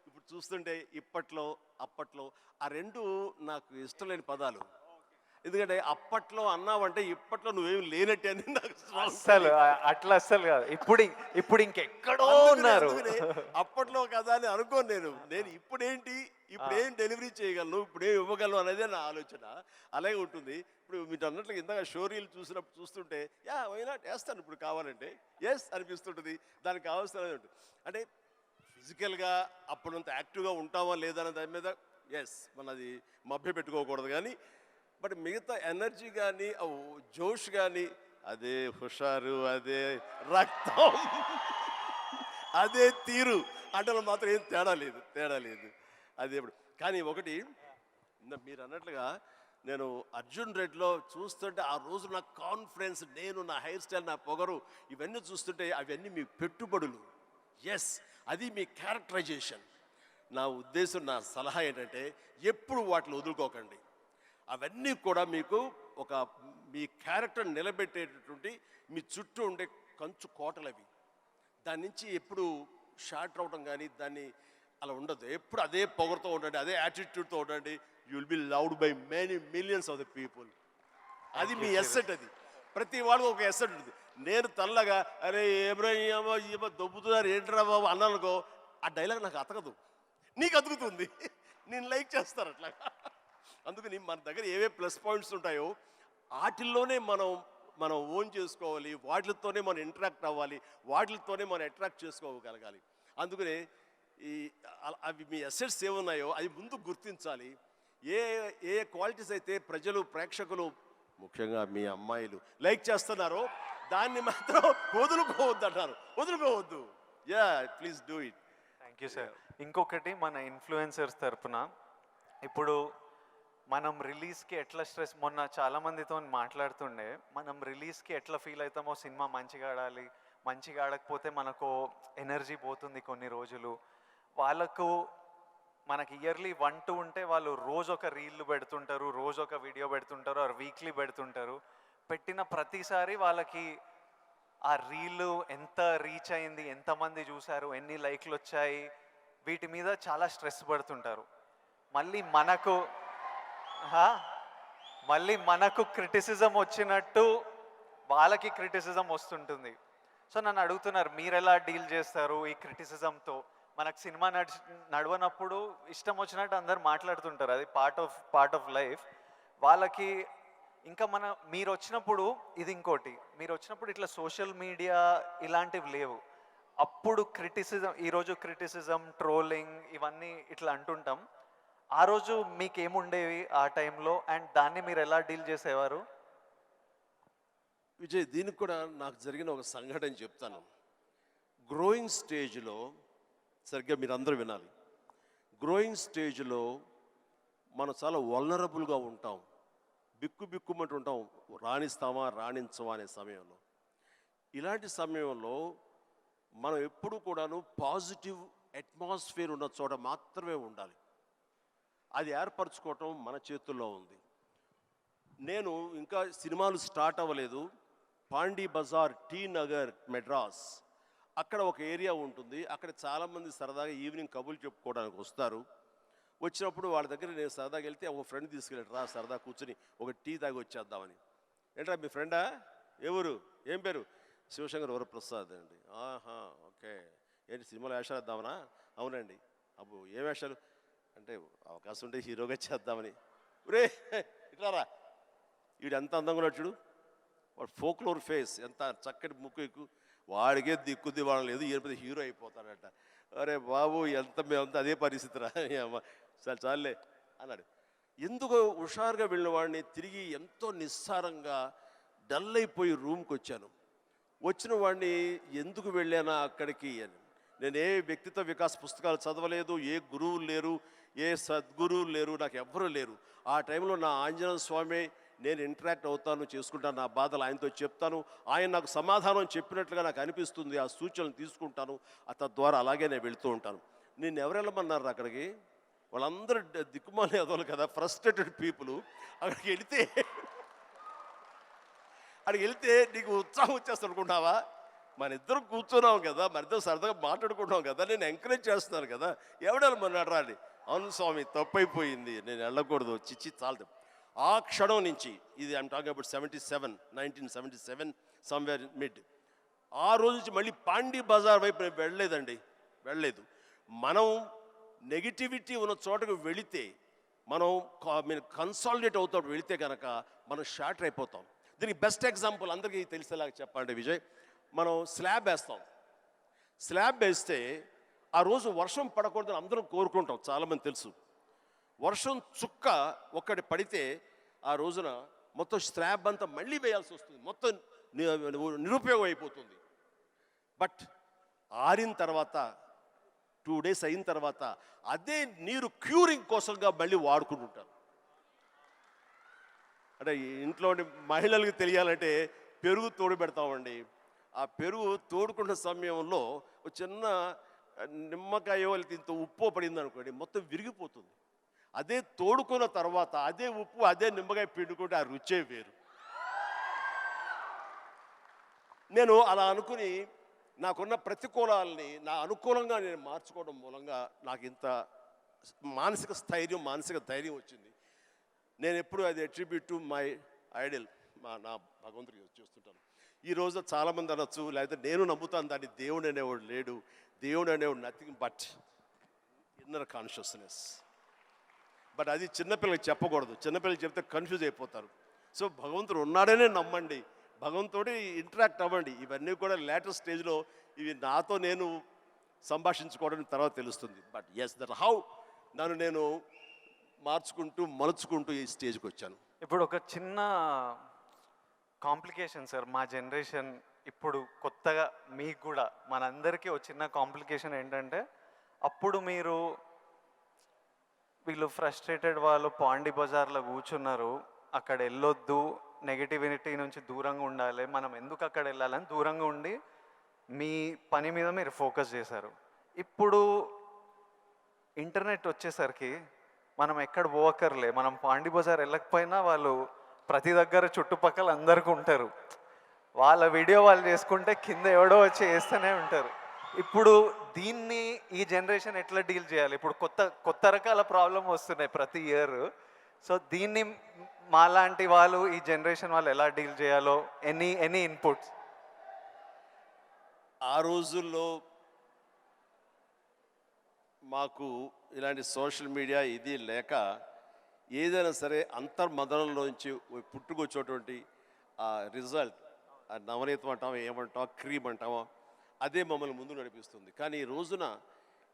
ఇప్పుడు చూస్తుంటే ఇప్పట్లో అప్పట్లో ఆ రెండు నాకు ఇష్టం లేని పదాలు. ఎందుకంటే అప్పట్లో అన్నావంటే ఇప్పట్లో నువ్వేమి లేనట్టే అని నాకు అస్సలు అస్సలు కాదు. ఇప్పుడు ఇంకెక్కడో ఉన్నారు. అప్పట్లో కదా అని అనుకోను నేను ఇప్పుడేంటి, ఇప్పుడేం డెలివరీ చేయగలను, ఇప్పుడేం ఇవ్వగలను అనేది నా ఆలోచన. అలాగే ఉంటుంది. ఇప్పుడు మీరు అన్నట్లు ఇందాక షోరీలు చూస్తుంటే వైనా వేస్తాను ఇప్పుడు కావాలంటే అనిపిస్తుంటుంది. దానికి కావాల్సిన ఉంటుంది. అంటే ఫిజికల్గా అప్పుడంత యాక్టివ్గా ఉంటామా లేదా అనే దాని మీద మనది మభ్య పెట్టుకోకూడదు. కానీ బట్ మిగతా ఎనర్జీ కానీ జోష్ కానీ అదే హుషారు, అదే రక్తం, అదే తీరు అంటే మాత్రం ఏం తేడా లేదు. అదే ఇప్పుడు కానీ ఒకటి మీరు అన్నట్లుగా నేను అర్జున్ రెడ్డిలో చూస్తుంటే ఆ రోజు నా కాన్ఫిడెన్స్, నేను నా హెయిర్ స్టైల్, నా పొగరు ఇవన్నీ చూస్తుంటే అవన్నీ మీ పెట్టుబడులు. అది మీ క్యారెక్టరైజేషన్. నా ఉద్దేశం, నా సలహా ఏంటంటే ఎప్పుడు వాటిని వదులుకోకండి. అవన్నీ కూడా మీకు మీ క్యారెక్టర్ నిలబెట్టేటటువంటి మీ చుట్టూ ఉండే కంచు కోటలు అవి. దాని నుంచి ఎప్పుడు షార్ట్ అవడం కానీ దాన్ని అలా ఉండదు. ఎప్పుడు అదే పొగరుతో ఉండండి, అదే యాటిట్యూడ్తో ఉండండి. You will be loved by many millions of the people. అది మీ ఎస్సెట్. అది ప్రతి వాళ్ళకు ఒక ఎస్సెట్ ఉంటుంది. నేను తల్లగా అరే ఏమో దొబ్బుతున్నారు ఏంట్రా బాబు అన్నానుకో, ఆ డైలాగ్ నాకు అతకదు, నీకు అతుకుతుంది, నేను లైక్ చేస్తాను అట్లా. అందుకని మన దగ్గర ఏవే ప్లస్ పాయింట్స్ ఉంటాయో వాటిల్లోనే మనం ఓన్ చేసుకోవాలి, వాటితోనే మనం ఇంటరాక్ట్ అవ్వాలి, వాటితోనే మనం అట్రాక్ట్ చేసుకోగలగాలి. అందుకనే అవి మీ అసెట్స్ ఏమున్నాయో అవి ముందు గుర్తించాలి. ఏ క్వాలిటీస్ అయితే ప్రజలు, ప్రేక్షకులు, ముఖ్యంగా మీ అమ్మాయిలు లైక్ చేస్తున్నారో దాన్ని మాత్రం వదులుకోవద్దు. Please do it. Thank you sir. ఇంకొకటి మన ఇన్ఫ్లుయెన్సర్స్ తరపున ఇప్పుడు మనం రిలీజ్కి ఎట్లా స్ట్రెస్, మొన్న చాలామందితో మాట్లాడుతుండే, మనం రిలీజ్కి ఎట్లా ఫీల్ అవుతామో, సినిమా మంచిగా ఆడాలి, మంచిగా ఆడకపోతే మనకు ఎనర్జీ పోతుంది కొన్ని రోజులు. వాళ్ళకు మనకి ఇయర్లీ 1-2 ఉంటే వాళ్ళు రోజు ఒక రీల్ పెడుతుంటారు, రోజు ఒక వీడియో పెడుతుంటారు, ఆర్ వీక్లీ పెడుతుంటారు. పెట్టిన ప్రతిసారి వాళ్ళకి ఆ రీల్ ఎంత రీచ్ అయింది, ఎంతమంది చూశారు, ఎన్ని లైక్లు వచ్చాయి, వీటి మీద చాలా స్ట్రెస్ పడుతుంటారు. మళ్ళీ మనకు క్రిటిసిజం వచ్చినట్టు వాళ్ళకి క్రిటిసిజం వస్తుంటుంది. సో నన్ను అడుగుతున్నారు, మీరు ఎలా డీల్ చేస్తారు ఈ క్రిటిసిజంతో? మనకు సినిమా నడవనప్పుడు ఇష్టం వచ్చినట్టు అందరు మాట్లాడుతుంటారు, అది పార్ట్ ఆఫ్ లైఫ్. వాళ్ళకి ఇంకా మీరు వచ్చినప్పుడు ఇది ఇంకోటి, మీరు వచ్చినప్పుడు ఇట్లా సోషల్ మీడియా ఇలాంటివి లేవు. అప్పుడు క్రిటిసిజం, ఈరోజు క్రిటిసిజం, ట్రోలింగ్ ఇవన్నీ ఇట్లా అంటుంటాం. ఆ రోజు మీకేముండేవి ఆ టైంలో, అండ్ దాన్ని మీరు ఎలా డీల్ చేసేవారు? విజయ్, దీనికి కూడా నాకు జరిగిన ఒక సంఘటన చెప్తాను. గ్రోయింగ్ స్టేజ్లో, సరిగ్గా మీరు అందరూ వినాలి, గ్రోయింగ్ స్టేజ్లో మనం చాలా వల్నరబుల్గా ఉంటాం, బిక్కుమంటూ ఉంటాం, రాణిస్తామా రాణించమా అనే సమయంలో. ఇలాంటి సమయంలో మనం ఎప్పుడు కూడాను పాజిటివ్ అట్మాస్ఫియర్ ఉన్న చోట మాత్రమే ఉండాలి. అది ఏర్పరచుకోవటం మన చేతుల్లో ఉంది. నేను ఇంకా సినిమాలు స్టార్ట్ అవ్వలేదు. పాండీ బజార్, టీ నగర్, మెడ్రాస్, అక్కడ ఒక ఏరియా ఉంటుంది. అక్కడ చాలామంది సరదాగా ఈవినింగ్ కబుర్లు చెప్పుకోవడానికి వస్తారు. వచ్చినప్పుడు వాళ్ళ దగ్గర నేను సరదాగా వెళ్తే ఒక ఫ్రెండ్ తీసుకెళ్ళాడు, రా సరదా కూర్చుని ఒక టీ తాగి వచ్చేద్దామని. ఏంట్రా మీ ఫ్రెండా, ఎవరు, ఏం పేరు? శివశంకర్ వరప్రసాద్ అండి. ఆహా, ఓకే. ఏంటి సినిమాలో వేషాలు వేద్దామనా? అవునండి. అబ్బో ఏ వేషాలు అంటే, అవకాశం ఉంటే హీరోగా చేద్దామని. రే ఇట్లారా, వీడు ఎంత అందంగా ఉన్నాడు చూడు, వాడు ఫోక్లోర్ ఫేస్, ఎంత చక్కటి ముక్కు ఎక్కువ, వాడికే దిక్కుద్ది వాడు లేదు, ఈయన హీరో అయిపోతాడట. అరే బాబు, మేమంతా అదే పరిస్థితిరా, చాలా చాలే అన్నాడు. ఎందుకు హుషారుగా వెళ్ళిన వాడిని తిరిగి ఎంతో నిస్సారంగా డల్ అయిపోయి రూమ్కి వచ్చాను. వచ్చిన వాడిని ఎందుకు వెళ్ళానా అక్కడికి అని, నేను ఏ వ్యక్తిత్వ వికాస్ పుస్తకాలు చదవలేదు, ఏ గురువులు లేరు, ఏ సద్గురువులు లేరు, నాకు ఎవ్వరూ లేరు. ఆ టైంలో నా ఆంజనేయ స్వామి నేను ఇంటరాక్ట్ అవుతాను, చేసుకుంటాను, నా బాధలు ఆయనతో చెప్తాను, ఆయన నాకు సమాధానం చెప్పినట్లుగా నాకు అనిపిస్తుంది, ఆ సూచనలు తీసుకుంటాను, తద్వారా అలాగే నేను వెళుతూ ఉంటాను. నేను ఎవరు వెళ్ళమన్నారు అక్కడికి? వాళ్ళందరూ దిక్కుమాలి ఎదవలు కదా, ఫ్రస్ట్రేటెడ్ పీపుల్. అక్కడికి వెళ్తే నీకు ఉత్సాహం వచ్చేస్తుంది అనుకుంటావా? మన ఇద్దరం కూర్చున్నాం కదా, మన ఇద్దరం సరదాగా మాట్లాడుకుంటున్నాం కదా, నేను ఎంకరేజ్ చేస్తున్నాను కదా, ఎవడెళ్ళమన్నాడు రా అని. అవును స్వామి, తప్పైపోయింది, నేను వెళ్ళకూడదు, చిచ్చి చాలదు. ఆ క్షణం నుంచి, ఇది I'm talking about 1977 somewhere mid, ఆ రోజు నుంచి మళ్ళీ పాండీ బజార్ వైపు నేను వెళ్ళలేదు. మనం నెగిటివిటీ ఉన్న చోటకు వెళితే, మనం కన్సాలిడేట్ అవుతాం, వెళితే కనుక మనం షార్టర్ అయిపోతాం. దీనికి బెస్ట్ ఎగ్జాంపుల్ అందరికీ తెలిసేలాగా చెప్పాలంటే విజయ్, మనం స్లాబ్ వేస్తే ఆ రోజు వర్షం పడకూడదని అందరం కోరుకుంటాం, చాలామంది తెలుసు. వర్షం చుక్క ఒక్కటి పడితే ఆ రోజున మొత్తం స్లాబ్ అంతా మళ్ళీ వేయాల్సి వస్తుంది, మొత్తం నిరుపయోగం అయిపోతుంది. బట్ ఆరిన తర్వాత 2 days అయిన తర్వాత అదే నీరు క్యూరింగ్ కోసంగా మళ్ళీ వాడుకుంటుంటారు. అంటే ఇంట్లో మహిళలకు తెలియాలంటే పెరుగు తోడు పెడతామండి. ఆ పెరుగు తోడుకున్న సమయంలో ఒక చిన్న నిమ్మకాయ ఇంత ఉప్పు పడింది అనుకోండి, మొత్తం విరిగిపోతుంది. అదే తోడుకున్న తర్వాత అదే ఉప్పు, అదే నిమ్మకాయ పిండుకుంటే ఆ రుచే వేరు. నేను అలా అనుకుని నాకున్న ప్రతికూలాలని నా అనుకూలంగా నేను మార్చుకోవడం మూలంగా నాకు ఇంత మానసిక ధైర్యం వచ్చింది. నేను ఎప్పుడు అది అట్రిబ్యూట్ టు మై ఐడల్, నా భగవంతుడికి చూస్తుంటాను. ఈరోజు చాలామంది అనొచ్చు, లేకపోతే నేను నమ్ముతాను దాన్ని, దేవుడు అనేవాడు లేడు, దేవుడు అనేవాడు nothing but inner consciousness. But అది చిన్నపిల్లలకి చెప్పకూడదు, చిన్నపిల్లలకి చెప్తే కన్ఫ్యూజ్ అయిపోతారు. సో భగవంతుడు ఉన్నాడనే నమ్మండి, భగవంతుడి ఇంటరాక్ట్ అవ్వండి. ఇవన్నీ కూడా లేటెస్ట్ స్టేజ్లో ఇవి నాతో నేను సంభాషించుకోవడం తర్వాత తెలుస్తుంది. బట్ ఎస్, దట్ హౌ నన్ను నేను మలుచుకుంటూ ఈ స్టేజ్కి వచ్చాను. ఇప్పుడు ఒక చిన్న కాంప్లికేషన్ సార్, మా జనరేషన్ ఇప్పుడు కొత్తగా మీకు కూడా మనందరికీ ఒక చిన్న కాంప్లికేషన్ ఏంటంటే, అప్పుడు వీళ్ళు ఫ్రస్ట్రేటెడ్ వాళ్ళు పాండీ బజార్లో కూర్చున్నారు, అక్కడ వెళ్ళొద్దు, నెగిటివిటీ నుంచి దూరంగా ఉండాలి, మనం ఎందుకు అక్కడ వెళ్ళాలని దూరంగా ఉండి మీ పని మీద మీరు ఫోకస్ చేశారు. ఇప్పుడు ఇంటర్నెట్ వచ్చేసరికి మనం ఎక్కడ పోవక్కర్లే, మనం పాండీ బజార్ వెళ్ళకపోయినా వాళ్ళు ప్రతి దగ్గర చుట్టుపక్కల అందరికీ ఉంటారు, వాళ్ళ వీడియో వాళ్ళు చేసుకుంటే కింద ఎవడో వచ్చి వేస్తూనే ఉంటారు. ఇప్పుడు దీన్ని ఈ జనరేషన్ ఎట్లా డీల్ చేయాలి? ఇప్పుడు కొత్త రకాల ప్రాబ్లం వస్తున్నాయి ప్రతి ఇయర్. సో దీన్ని మాలాంటి వాళ్ళు, ఈ జనరేషన్ వాళ్ళు ఎలా డీల్ చేయాలో, ఎనీ ఇన్పుట్స్? ఆ రోజుల్లో మాకు ఇలాంటి సోషల్ మీడియా ఇది లేక ఏదైనా సరే అంతర్మదనంలోంచి పుట్టుకొచ్చేటువంటి ఆ రిజల్ట్, ఆ నవనీతం అంటామో ఏమంటామో క్రీమ్ అంటామో, అదే మమ్మల్ని ముందు నడిపిస్తుంది. కానీ ఈ రోజున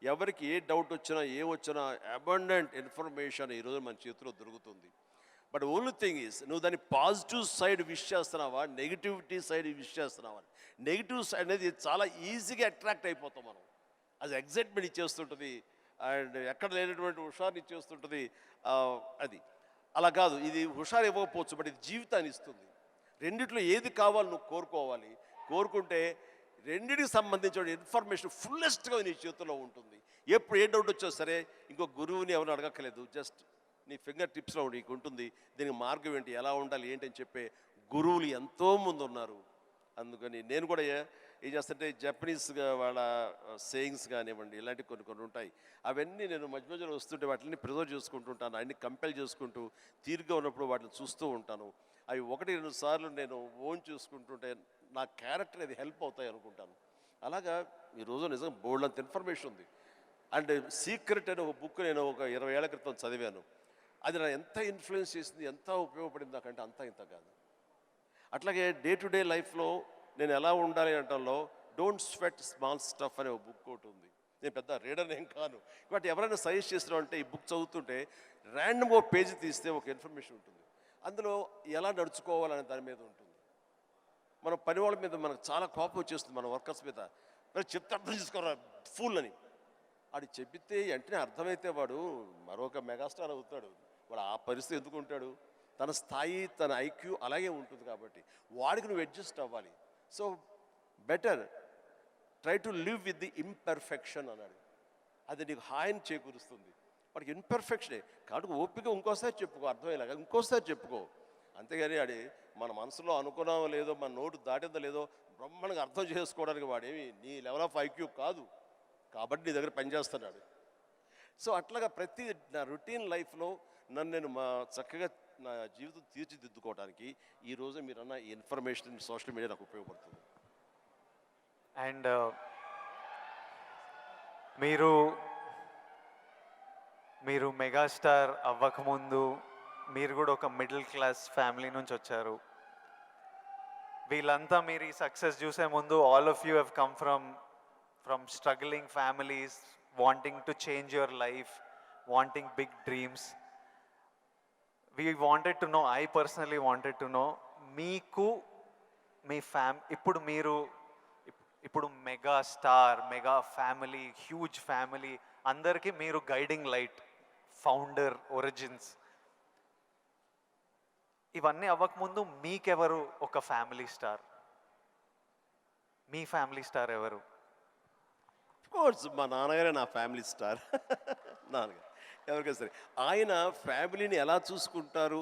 ఎవరికి ఏ డౌట్ వచ్చినా వచ్చినా అబండెంట్ ఇన్ఫర్మేషన్ ఈరోజు మన చేతిలో దొరుకుతుంది. బట్ ఓన్లీ థింగ్ ఈజ్ నువ్వు దాన్ని పాజిటివ్ సైడ్ విష్ చేస్తున్నావా, నెగిటివిటీ సైడ్ విష్ చేస్తున్నావా. నెగిటివ్ సైడ్ అనేది చాలా ఈజీగా అట్రాక్ట్ అయిపోతాం మనం. అది ఎగ్జైట్మెంట్ ఇచ్చేస్తుంటుంది అండ్ ఎక్కడ లేనటువంటి హుషారుని ఇచ్చేస్తుంటుంది. అది అలా కాదు, ఇది హుషారు ఇవ్వకపోవచ్చు, బట్ ఇది జీవితాన్ని ఇస్తుంది. రెండిట్లో ఏది కావాలి నువ్వు కోరుకోవాలి. కోరుకుంటే రెండిటికి సంబంధించిన ఇన్ఫర్మేషన్ ఫుల్లెస్ట్గా నీ చేతిలో ఉంటుంది. ఎప్పుడు ఏ డౌట్ వచ్చా సరే ఇంకో గురువుని ఎవరు అడగక్కర్లేదు, జస్ట్ నీ ఫింగర్ టిప్స్లో నీకు ఉంటుంది. దీనికి మార్గం ఏంటి, ఎలా ఉండాలి ఏంటి అని చెప్పే గురువులు ఎంతోమంది ఉన్నారు. అందుకని నేను కూడా ఏం చేస్తుంటే జపనీస్గా వాళ్ళ సేయింగ్స్ కానివ్వండి, ఇలాంటివి కొన్ని కొన్ని ఉంటాయి. అవన్నీ నేను మధ్య మధ్యలో వస్తుంటే వాటిని ప్రిజర్వ్ చేసుకుంటుంటాను, అన్ని కంపెల్ చేసుకుంటూ తీరుగా ఉన్నప్పుడు వాటిని చూస్తూ ఉంటాను. అవి 1-2 సార్లు నేను ఓన్ చూసుకుంటుంటే నా క్యారెక్టర్ అది హెల్ప్ అవుతాయి అనుకుంటాను. అలాగా ఈరోజు నిజంగా బోల్డ్ అంత ఇన్ఫర్మేషన్ ఉంది. అండ్ సీక్రెట్ అనే ఒక బుక్ నేను ఒక 20 ఏళ్ల క్రితం చదివాను. అది నా ఎంత ఇన్ఫ్లుయెన్స్ చేసింది, ఎంత ఉపయోగపడింది నాకంటే అంత ఇంత కాదు. అట్లాగే డే టు డే లైఫ్లో నేను ఎలా ఉండాలి అంటంలో డోంట్ స్వెట్ స్మాల్ స్టఫ్ అనే ఒక బుక్ ఒకటి ఉంది. నేను పెద్ద రీడర్ ఏం కాను, బట్ ఎవరైనా సజెస్ట్ చేస్తున్నావు అంటే ఈ బుక్ చదువుతుంటే ర్యాండమ్గా పేజీ తీస్తే ఒక ఇన్ఫర్మేషన్ ఉంటుంది. అందులో ఎలా నడుచుకోవాలనే దాని మీద ఉంటుంది. మన పని వాళ్ళ మీద మనకు చాలా కోపం వచ్చేస్తుంది, మన వర్కర్స్ మీద. మరి చెప్తే అర్థం చేసుకోరా ఫుల్ అని వాడు చెబితే వెంటనే అర్థమైతే వాడు మరొక మెగాస్టార్ అవుతాడు. వాడు ఆ పరిస్థితి ఎందుకు ఉంటాడు, తన స్థాయి తన ఐక్యూ అలాగే ఉంటుంది. కాబట్టి వాడికి నువ్వు అడ్జస్ట్ అవ్వాలి. So better try to live with the imperfection అన్నాడు. అది నీకు హాయిని చేకూరుస్తుంది. వాడికి ఇన్పర్ఫెక్షనే కాబట్టి ఓపిక ఇంకోసారి చెప్పుకో, అర్థమయ్యేలాగా ఇంకోసారి చెప్పుకో. అంతేగాని అది మన మనసులో అనుకున్నామో లేదో, మన నోటు దాటిందో లేదో బ్రహ్మాండంగా అర్థం చేసుకోవడానికి వాడేమి నీ లెవెల్ ఆఫ్ ఐక్యూ కాదు, కాబట్టి నీ దగ్గర పనిచేస్తున్నాడు. సో అట్లాగా ప్రతి నా రొటీన్ లైఫ్లో నన్ను నేను చక్కగా నా జీవితం తీర్చిదిద్దుకోవడానికి ఈరోజు మీరన్న ఈ ఇన్ఫర్మేషన్ సోషల్ మీడియా నాకు ఉపయోగపడుతుంది. అండ్ మీరు మీరు మెగాస్టార్ అవ్వకముందు మీరు కూడా ఒక మిడిల్ క్లాస్ ఫ్యామిలీ నుంచి వచ్చారు. వీళ్ళంతా మీరు ఈ సక్సెస్ చూసే ముందు all of you have come from struggling families, wanting to change your life, wanting big dreams. we wanted to know, I personally wanted to know, మీకు మీ ఇప్పుడు mega star, mega family, huge family అందరికీ మీరు guiding light, founder, origins. ఇవన్నీ అవ్వకముందు మీకెవరు ఒక family star? మీ family star ఎవరు? Course మా నాన్నగారే నా ఫ్యామిలీ స్టార్. నాన్నగారు ఎవరికైనా సరే ఆయన ఫ్యామిలీని ఎలా చూసుకుంటారు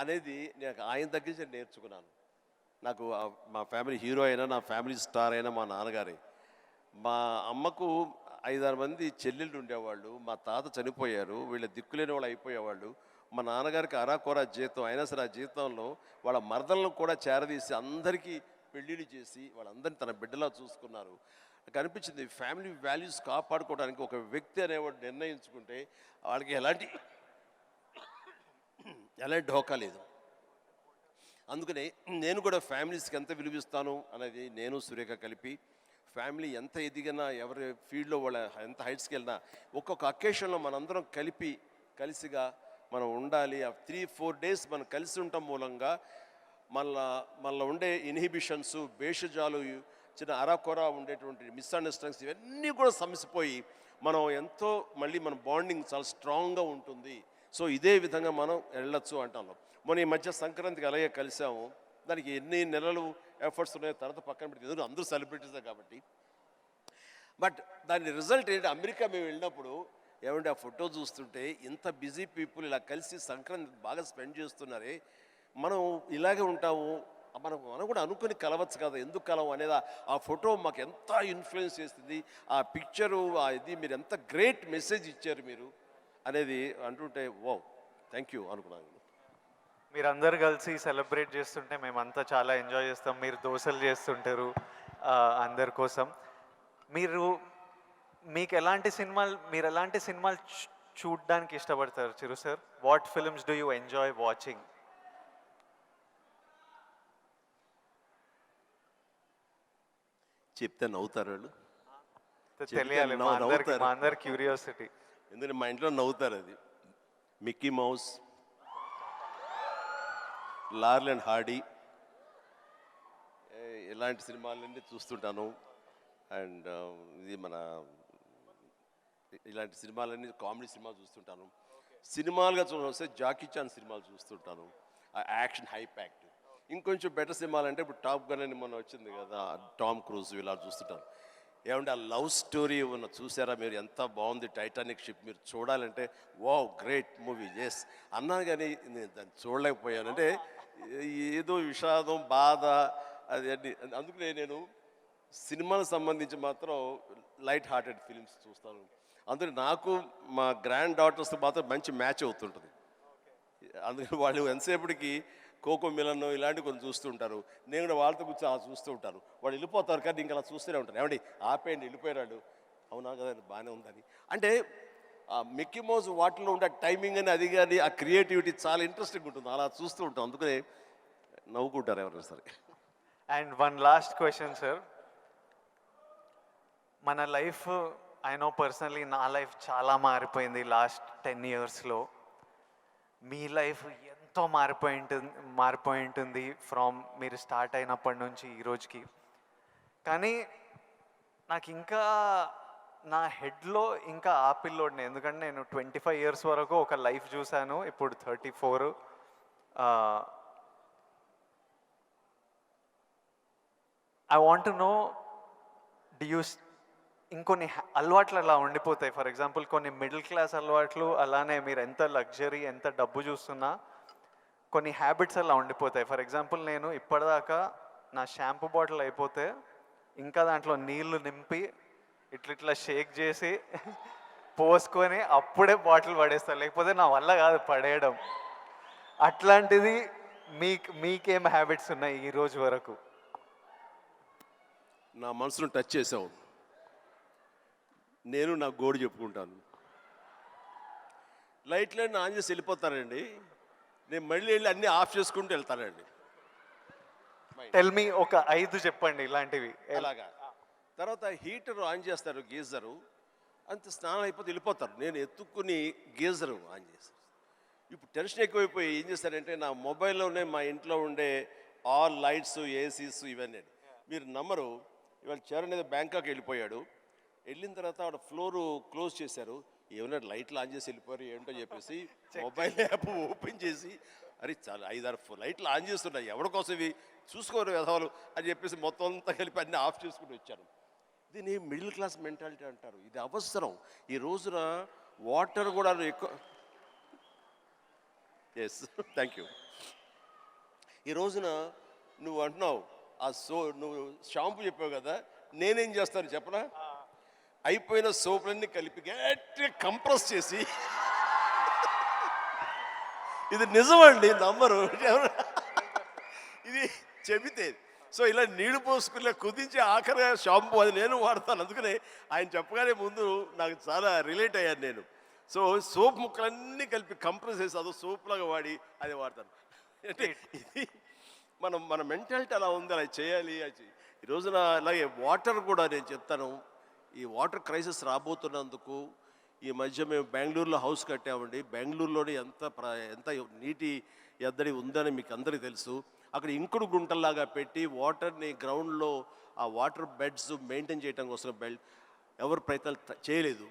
అనేది నాకు ఆయన దగ్గర నుంచి నేర్చుకున్నాను. నాకు మా ఫ్యామిలీ హీరో అయినా, నా ఫ్యామిలీ స్టార్ అయినా మా నాన్నగారే. మా అమ్మకు 5-6 మంది చెల్లెళ్ళు ఉండేవాళ్ళు. మా తాత చనిపోయారు, వీళ్ళ దిక్కులేని వాళ్ళు అయిపోయేవాళ్ళు. మా నాన్నగారికి అరాకొర జీతం అయినా సరే ఆ జీతంలో వాళ్ళ మరదలను కూడా చేరదీసి అందరికీ పెళ్ళిళ్ళు చేసి వాళ్ళందరినీ తన బిడ్డలా చూసుకున్నారు. నాకు అనిపించింది ఫ్యామిలీ వాల్యూస్ కాపాడుకోవడానికి ఒక వ్యక్తి అనేవాడు నిర్ణయించుకుంటే వాళ్ళకి ఎలాంటి ఢోకా లేదు. అందుకనే నేను కూడా ఫ్యామిలీస్కి ఎంత విలువిస్తాను అనేది నేను సురేఖ కలిపి ఫ్యామిలీ ఎంత ఎదిగినా ఎవరి ఫీల్డ్లో వాళ్ళ ఎంత హైట్స్కి వెళ్ళినా ఒక్కొక్క అకేషన్లో మనందరం కలిసిగా మనం ఉండాలి. ఆ 3-4 డేస్ మనం కలిసి ఉండటం మూలంగా మళ్ళీ ఉండే ఇన్హిబిషన్స్, భేషజాలు, చిన్న అరాకొర ఉండేటువంటి మిస్అండర్స్టాండింగ్స్ ఇవన్నీ కూడా సమసిపోయి మనం ఎంతో మళ్ళీ మన బాండింగ్ చాలా స్ట్రాంగ్గా ఉంటుంది. సో ఇదే విధంగా మనం వెళ్ళొచ్చు అంటాం. మొన్న ఈ మధ్య సంక్రాంతికి అలాగే కలిసాము. దానికి ఎన్ని నెలలు ఎఫర్ట్స్ ఉన్నాయో తర్వాత పక్కన పెట్టి ఎదురు అందరూ సెలబ్రిటీసే కాబట్టి. బట్ దాని రిజల్ట్ ఏంటి, అమెరికా మేము వెళ్ళినప్పుడు ఏమంటే ఆ ఫోటో చూస్తుంటే ఇంత బిజీ పీపుల్ ఇలా కలిసి సంక్రాంతి బాగా స్పెండ్ చేస్తున్నారే, మనం ఇలాగే ఉంటాము, మనం కూడా అనుకుని కలవచ్చు కదా, ఎందుకు కలవు అనేది ఆ ఫోటో మాకు ఎంత ఇన్ఫ్లుయెన్స్ చేస్తుంది. ఆ పిక్చరు ఇది మీరు ఎంత గ్రేట్ మెసేజ్ ఇచ్చారు మీరు అనేది అంటుంటే వావ్ థ్యాంక్ యూ అనుకున్నాను. మీరందరూ కలిసి సెలబ్రేట్ చేస్తుంటే మేమంతా చాలా ఎంజాయ్ చేస్తాం. మీరు దోశలు చేస్తుంటారు అందరి కోసం. మీరు ఎలాంటి సినిమాలు చూడ్డానికి ఇష్టపడతారు Chiru sir? What films do you enjoy watching? చెప్తే నవ్వుతారు వాళ్ళు. తెలియాలి మా అందరికి, మా అందరి క్యూరియాసిటీ. ఎందుకంటే మా ఇంట్లో నవ్వుతారు. అది మిక్కీ మౌస్, లార్ల్ అండ్ హార్డీ, ఇలాంటి సినిమాలన్నీ చూస్తుంటాను. అండ్ ఇది మన ఇలాంటి సినిమాలన్నీ కామెడీ సినిమాలు చూస్తుంటాను. సినిమాలుగా చూస్తే జాకీ చాన్ సినిమాలు చూస్తుంటాను, ఆ యాక్షన్ హై ప్యాక్డ్. ఇంకొంచెం బెటర్ సినిమాలు అంటే ఇప్పుడు టాప్ గన్ అని మొన్న వచ్చింది కదా, టామ్ క్రూజ్, ఇలా చూస్తుంటాను. ఏమంటే ఆ లవ్ స్టోరీ ఉన్న చూసారా మీరు, ఎంత బాగుంది టైటానిక్ షిప్, మీరు చూడాలంటే వావ్ గ్రేట్ మూవీ ఎస్ అన్నాను, కానీ నేను దాన్ని చూడలేకపోయాను. అంటే ఏదో విషాదం, బాధ, అది అన్ని. అందుకనే నేను సినిమాలకు సంబంధించి మాత్రం లైట్ హార్టెడ్ ఫిలిమ్స్ చూస్తాను. అందుకే నాకు మా గ్రాండ్ డాటర్స్తో మాత్రం మంచి మ్యాచ్ అవుతుంటుంది. అందుకని వాళ్ళు ఎంతసేపటికి కోకో మిలన్ ఇలాంటివి కొన్ని చూస్తుంటారు, నేను కూడా వాళ్ళతో కూర్చొని అలా చూస్తూ ఉంటాను. వాళ్ళు వెళ్ళిపోతారు కానీ ఇంకా అలా చూస్తూనే ఉంటాను. ఏమండి ఆపేయండి వెళ్ళిపోయాడు, అవునా కదా బాగానే ఉందని. అంటే ఆ మిక్కీ మౌస్ వాటిలో ఉండే టైమింగ్ అని, అది కానీ ఆ క్రియేటివిటీ చాలా ఇంట్రెస్టింగ్ ఉంటుంది, అలా చూస్తూ ఉంటాం. అందుకనే నవ్వుకుంటారు ఎవరైనా సరే. And one last question sir, మన లైఫ్, ఐ నో పర్సనలీ నా లైఫ్ చాలా మారిపోయింది లాస్ట్ 10 yearsలో. మీ లైఫ్ ఎంతో మారిపోయి ఉంటుంది ఫ్రమ్ మీరు స్టార్ట్ అయినప్పటి నుంచి ఈ రోజుకి. కానీ నాకు ఇంకా నా హెడ్లో ఇంకా ఆ పిల్లోడిని, ఎందుకంటే నేను 25 years వరకు ఒక లైఫ్ చూశాను, ఇప్పుడు 34. ఐ వాంట్ టు నో, డి యూ ఇంకొన్ని అలవాట్లు అలా ఉండిపోతాయి. ఫర్ ఎగ్జాంపుల్ కొన్ని మిడిల్ క్లాస్ అలవాట్లు, అలానే మీరు ఎంత లగ్జరీ, ఎంత డబ్బు చూస్తున్నా కొన్ని హ్యాబిట్స్ అలా ఉండిపోతాయి. ఫర్ ఎగ్జాంపుల్ నేను ఇప్పటిదాకా నా షాంపూ బాటిల్ అయిపోతే ఇంకా దాంట్లో నీళ్లు నింపి ఇట్లా షేక్ చేసి పోసుకొని అప్పుడే బాటిల్ పడేస్తాను, లేకపోతే నా వల్ల కాదు పడేయడం. అట్లాంటిది మీకేం హ్యాబిట్స్ ఉన్నాయి ఈ రోజు వరకు? నా మనసును టచ్ చేసావు. నేను నా గోడు చెప్పుకుంటాను. లైట్లన్నీ ఆన్ చేసి వెళ్ళిపోతానండి, నేను మళ్ళీ వెళ్ళి అన్నీ ఆఫ్ చేసుకుంటూ వెళ్తానండి. టెల్ మీ ఒక 5 చెప్పండి ఇలాంటివి. అలాగా తర్వాత హీటర్ ఆన్ చేస్తారు, గీజరు, అంత స్నానం అయిపోతే వెళ్ళిపోతారు. నేను ఎత్తుక్కుని గీజరు ఆన్ చేస్తాను. ఇప్పుడు టెన్షన్ ఎక్కువైపోయి ఏం చేస్తారంటే, నా మొబైల్లోనే మా ఇంట్లో ఉండే ఆల్ లైట్స్, ఏసీస్ ఇవన్నీ. మీరు నమ్మరు, ఇవాళ చరణ్ ఏదో బ్యాంకాక్ వెళ్ళిపోయాడు, వెళ్ళిన తర్వాత ఆవిడ ఫ్లోరు క్లోజ్ చేశారు. ఏమైనా లైట్లు ఆన్ చేసి వెళ్ళిపోయారు ఏంటో చెప్పేసి మొబైల్ యాప్ ఓపెన్ చేసి, అరే చాలా 5-6 లైట్లు ఆన్ చేస్తున్నాయి, ఎవరి కోసం ఇవి చూసుకోరు వ్యవహారాలు అని చెప్పేసి మొత్తం అంతా కలిపి అన్నీ ఆఫ్ చేసుకుని వచ్చాను. దీన్ని మిడిల్ క్లాస్ మెంటాలిటీ అంటారు. ఇది అవసరం ఈ రోజున. వాటర్ కూడా ఎక్కువ, ఎస్ థ్యాంక్ యూ. ఈ రోజున నువ్వు అంటున్నావు నువ్వు షాంపూ చెప్పావు కదా, నేనేం చేస్తాను చెప్పనా, అయిపోయిన సోపులన్నీ కలిపి గట్టిగా కంప్రెస్ చేసి, ఇది నిజమండి నమ్మరు, ఇది చెబితే. సో ఇలా నీళ్లు పోసుకుని కుదించి ఆఖరిగా షాంపూ అది నేను వాడతాను. అందుకనే ఆయన చెప్పగానే ముందు నాకు చాలా రిలేట్ అయ్యాను నేను. సో సోప్ ముక్కలన్నీ కలిపి కంప్రెస్ చేసి అదో సోప్ లాగా వాడి అది వాడతాను. అంటే ఇది మన మెంటాలిటీ అలా ఉంది, అలా చేయాలి. ఈ రోజున అలాగే వాటర్ కూడా నేను చెప్తాను, ఈ వాటర్ క్రైసిస్ రాబోతున్నందుకు ఈ మధ్య మేము బెంగళూరులో హౌస్ కట్టామండి. బెంగళూరులోనే ఎంత నీటి ఎద్దడి ఉందని మీకు అందరికీ తెలుసు. అక్కడ ఇంకుడు గుంటల్లాగా పెట్టి వాటర్ని గ్రౌండ్లో ఆ వాటర్ బెడ్స్ మెయింటైన్ చేయడం కోసం ఎవరు ప్రయత్నాలు చేయలేదు.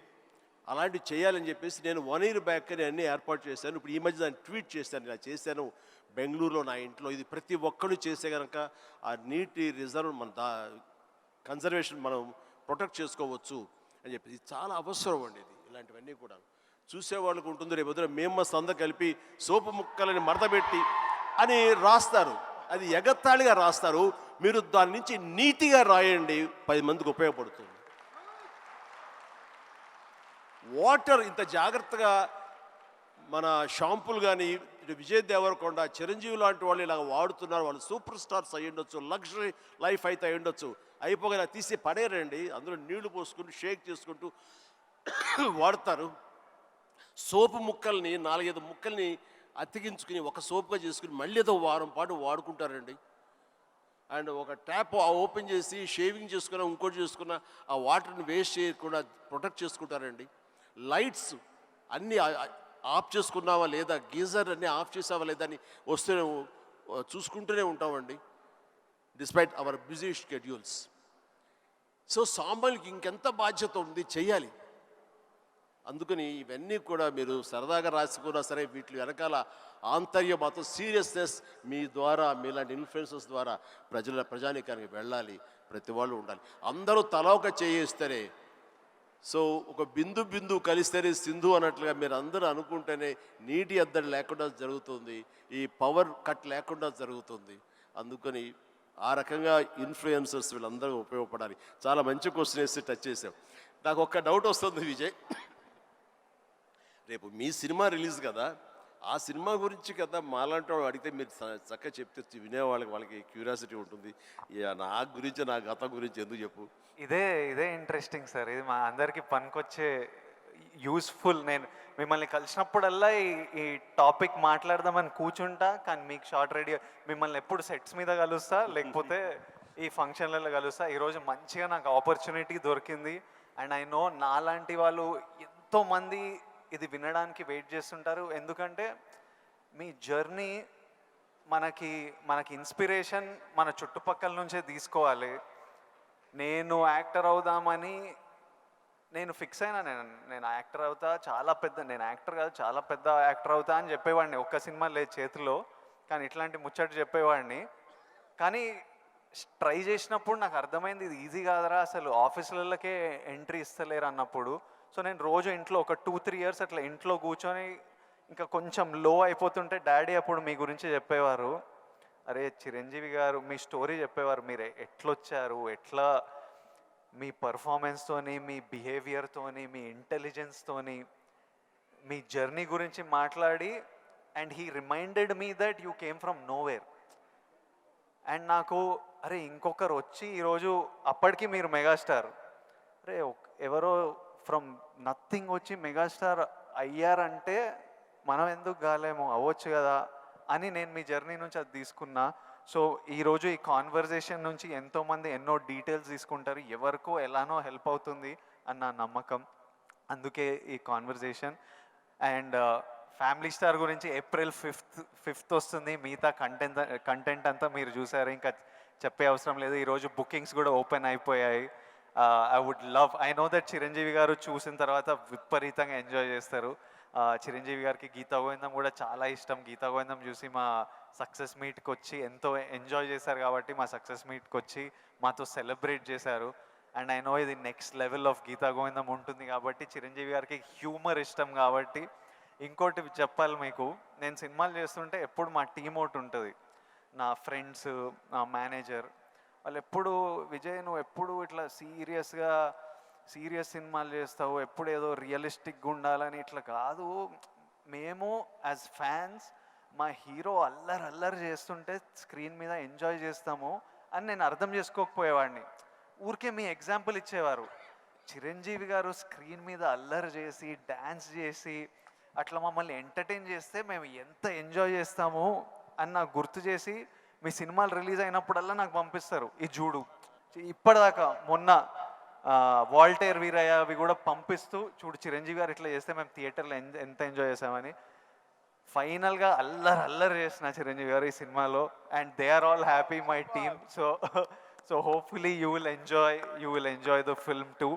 అలాంటివి చేయాలని చెప్పేసి నేను 1 year బ్యాక్ అన్నీ ఏర్పాటు చేశాను. ఇప్పుడు ఈ మధ్య దాన్ని ట్వీట్ చేశాను, ఇలా చేశాను బెంగళూరులో నా ఇంట్లో. ఇది ప్రతి ఒక్కరు చేసే కనుక ఆ నీటి రిజర్వ్ కన్జర్వేషన్ మనం ప్రొటెక్ట్ చేసుకోవచ్చు అని చెప్పి ఇది చాలా అవసరం అండి. ఇది ఇలాంటివన్నీ కూడా చూసేవాళ్ళకు ఉంటుంది. రేపు పొద్దున మేము సంద కలిపి సోపు ముక్కలని మడతపెట్టి అని రాస్తారు, అది ఎగత్తాళిగా రాస్తారు. మీరు దాని నుంచి నీతిగా రాయండి, 10 మందికి ఉపయోగపడుతుంది. వాటర్ ఇంత జాగ్రత్తగా మన షాంపులు కానీ విజయ్ దేవరకొండ, చిరంజీవి లాంటి వాళ్ళు ఇలా వాడుతున్నారు. వాళ్ళు సూపర్ స్టార్స్ అయ్యి ఉండొచ్చు, లగ్జరీ లైఫ్ అయితే అయి ఉండొచ్చు. అయిపోగా తీసి పడేరండి, అందులో నీళ్లు పోసుకుంటూ షేక్ చేసుకుంటూ వాడతారు. సోపు ముక్కల్ని 4-5 ముక్కల్ని అతికించుకుని ఒక సోపుగా చేసుకుని మళ్ళీ ఏదో వారం పాటు వాడుకుంటారండి. అండ్ ఒక ట్యాప్ ఓపెన్ చేసి షేవింగ్ చేసుకున్న ఇంకోటి చేసుకున్న ఆ వాటర్ని వేస్ట్ చేయకుండా ప్రొటెక్ట్ చేసుకుంటారండి. లైట్స్ అన్నీ ఆఫ్ చేసుకున్నావా లేదా, గీజర్ అన్నీ ఆఫ్ చేసావా లేదా అని వస్తే చూసుకుంటూనే ఉంటామండి, despite our busy schedules. So సామాన్యులకి ఇంకెంత బాధ్యత ఉంది, చెయ్యాలి. అందుకని ఇవన్నీ కూడా మీరు సరదాగా రాసుకున్నా సరే వీటి వెనకాల ఆంతర్య మాత్రం సీరియస్నెస్ మీ ద్వారా, మీలాంటి ఇన్ఫ్లుయెన్సర్స్ ద్వారా ప్రజానీకానికి వెళ్ళాలి. ప్రతి వాళ్ళు ఉండాలి. అందరూ తల ఒక చేయిస్తేనే, సో ఒక బిందు కలిస్తేనే సింధు అన్నట్లుగా మీరు అందరూ అనుకుంటేనే నీటి ఎద్దడి లేకుండా జరుగుతుంది, ఈ పవర్ కట్ లేకుండా జరుగుతుంది. అందుకని ఆ రకంగా ఇన్ఫ్లుయెన్సర్స్ వీళ్ళందరూ ఉపయోగపడాలి. చాలా మంచి క్వశ్చన్ వేసి టచ్ చేసాం. నాకు ఒక్క డౌట్ వస్తుంది విజయ్, రేపు మీ సినిమా రిలీజ్ కదా, ఆ సినిమా గురించి కదా మాలాంటి వాళ్ళు అడిగితే మీరు చక్కగా చెప్తే వాళ్ళకి క్యూరియాసిటీ ఉంటుంది. నా గురించి, నా గతం గురించి ఎందుకు చెప్పు. ఇదే ఇంట్రెస్టింగ్ సార్. ఇది మా అందరికీ పనికొచ్చే యూస్ఫుల్. నేను మిమ్మల్ని కలిసినప్పుడల్లా ఈ టాపిక్ మాట్లాడదామని కూర్చుంటా, కానీ మీకు షార్ట్ రెడీ. మిమ్మల్ని ఎప్పుడు సెట్స్ మీద కలుస్తా, లేకపోతే ఈ ఫంక్షన్లలో కలుస్తా. ఈరోజు మంచిగా నాకు ఆపర్చునిటీ దొరికింది. అండ్ ఐ నో నాలాంటి వాళ్ళు ఎంతోమంది ఇది వినడానికి వెయిట్ చేస్తుంటారు. ఎందుకంటే మీ జర్నీ మనకి ఇన్స్పిరేషన్ మన చుట్టుపక్కల నుంచే తీసుకోవాలి. నేను యాక్టర్ అవుదామని నేను ఫిక్స్ అయినా, నేను యాక్టర్ అవుతా, నేను యాక్టర్ కాదు చాలా పెద్ద యాక్టర్ అవుతా అని చెప్పేవాడిని. ఒక్క సినిమా లేదు చేతిలో, కానీ ఇట్లాంటి ముచ్చట చెప్పేవాడిని. కానీ ట్రై చేసినప్పుడు నాకు అర్థమైంది ఇది ఈజీ కాదరా, అసలు ఆఫీసులకే ఎంట్రీ ఇస్తలేరు అన్నప్పుడు. సో నేను రోజు ఇంట్లో ఒక 2-3 ఇయర్స్ అట్లా ఇంట్లో కూర్చొని ఇంకా కొంచెం లో అయిపోతుంటే డాడీ అప్పుడు మీ గురించి చెప్పేవారు, అరే చిరంజీవి గారు మీ స్టోరీ చెప్పేవారు, మీరు ఎట్లొచ్చారు, ఎట్లా మీ పర్ఫార్మెన్స్తోని, మీ బిహేవియర్తోని, మీ ఇంటెలిజెన్స్తోని మీ జర్నీ గురించి మాట్లాడి. And he reminded me that you came from nowhere. And నాకు అరే ఇంకొకరు వచ్చి ఈరోజు అప్పటికి మీరు మెగాస్టార్, అరే ఎవరో ఫ్రమ్ నథింగ్ వచ్చి మెగాస్టార్ అయ్యారంటే మనం ఎందుకు కాలేమో, అవ్వచ్చు కదా అని నేను మీ జర్నీ నుంచి అది తీసుకున్నా. సో ఈరోజు ఈ కాన్వర్జేషన్ నుంచి ఎంతోమంది ఎన్నో డీటెయిల్స్ తీసుకుంటారు, ఎవరికో ఎలానో హెల్ప్ అవుతుంది అన్న నమ్మకం. అందుకే ఈ కాన్వర్జేషన్. అండ్ ఫ్యామిలీ స్టార్ గురించి April 5th వస్తుంది. మిగతా కంటెంట్ అంతా మీరు చూసారు, ఇంకా చెప్పే అవసరం లేదు. ఈరోజు బుకింగ్స్ కూడా ఓపెన్ అయిపోయాయి. ఐ నో దట్ చిరంజీవి గారు చూసిన తర్వాత విపరీతంగా ఎంజాయ్ చేస్తారు. చిరంజీవి గారికి గీతా గోవిందం కూడా చాలా ఇష్టం. గీతా గోవిందం చూసి మా సక్సెస్ మీట్కి వచ్చి ఎంతో ఎంజాయ్ చేశారు కాబట్టి మా సక్సెస్ మీట్కి వచ్చి మాతో సెలబ్రేట్ చేశారు. అండ్ ఐ నో ఇది నెక్స్ట్ లెవెల్ ఆఫ్ గీతా గోవిందం ఉంటుంది కాబట్టి చిరంజీవి గారికి హ్యూమర్ ఇష్టం కాబట్టి. ఇంకోటి చెప్పాలి మీకు, నేను సినిమాలు చేస్తుంటే ఎప్పుడు మా టీం ఒకటి ఉంటుంది, నా ఫ్రెండ్స్, నా మేనేజర్, వాళ్ళు ఎప్పుడు విజయ్ నువ్వు ఎప్పుడు ఇట్లా సీరియస్ సినిమాలు చేస్తావు, ఎప్పుడు ఏదో రియలిస్టిక్గా ఉండాలని, ఇట్లా కాదు. మేము యాజ్ ఫ్యాన్స్ మా హీరో అల్లరి చేస్తుంటే స్క్రీన్ మీద ఎంజాయ్ చేస్తాము అని నేను అర్థం చేసుకోకపోయేవాడిని. ఊరికే మీ ఎగ్జాంపుల్ ఇచ్చేవారు. చిరంజీవి గారు స్క్రీన్ మీద అల్లరి చేసి డ్యాన్స్ చేసి అట్లా మమ్మల్ని ఎంటర్టైన్ చేస్తే మేము ఎంత ఎంజాయ్ చేస్తాము అని నాకు గుర్తు చేసి మీ సినిమాలు రిలీజ్ అయినప్పుడల్లా నాకు పంపిస్తారు, ఈ చూడు. ఇప్పటిదాకా మొన్న వాల్టేర్ వీరయ్య అవి కూడా పంపిస్తూ, చూడు చిరంజీవి గారు ఇట్లా చేస్తే మేము థియేటర్లో ఎంత ఎంజాయ్ చేసామని. ఫైనల్గా అల్లరి చేసిన చిరంజీవి గారు ఈ సినిమాలో. And they are all happy, my team. So hopefully you will enjoy the film too.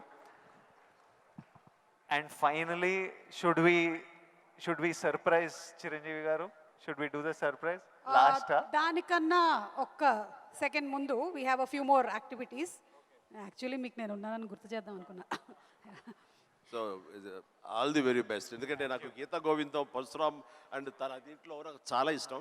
And finally should we surprise Chiranjeevi గారు? Should we do the surprise last? దానికన్నా ఒక్క సెకండ్ ముందు we have a few more activities. Actually మీకు నేను ఉన్నానని గుర్తు చేద్దాం అనుకున్నా. So all the very best. ఎందుకంటే నాకు గీతా గోవిందం, పరశురామ్ అండ్ తన దీంట్లో నాకు చాలా ఇష్టం.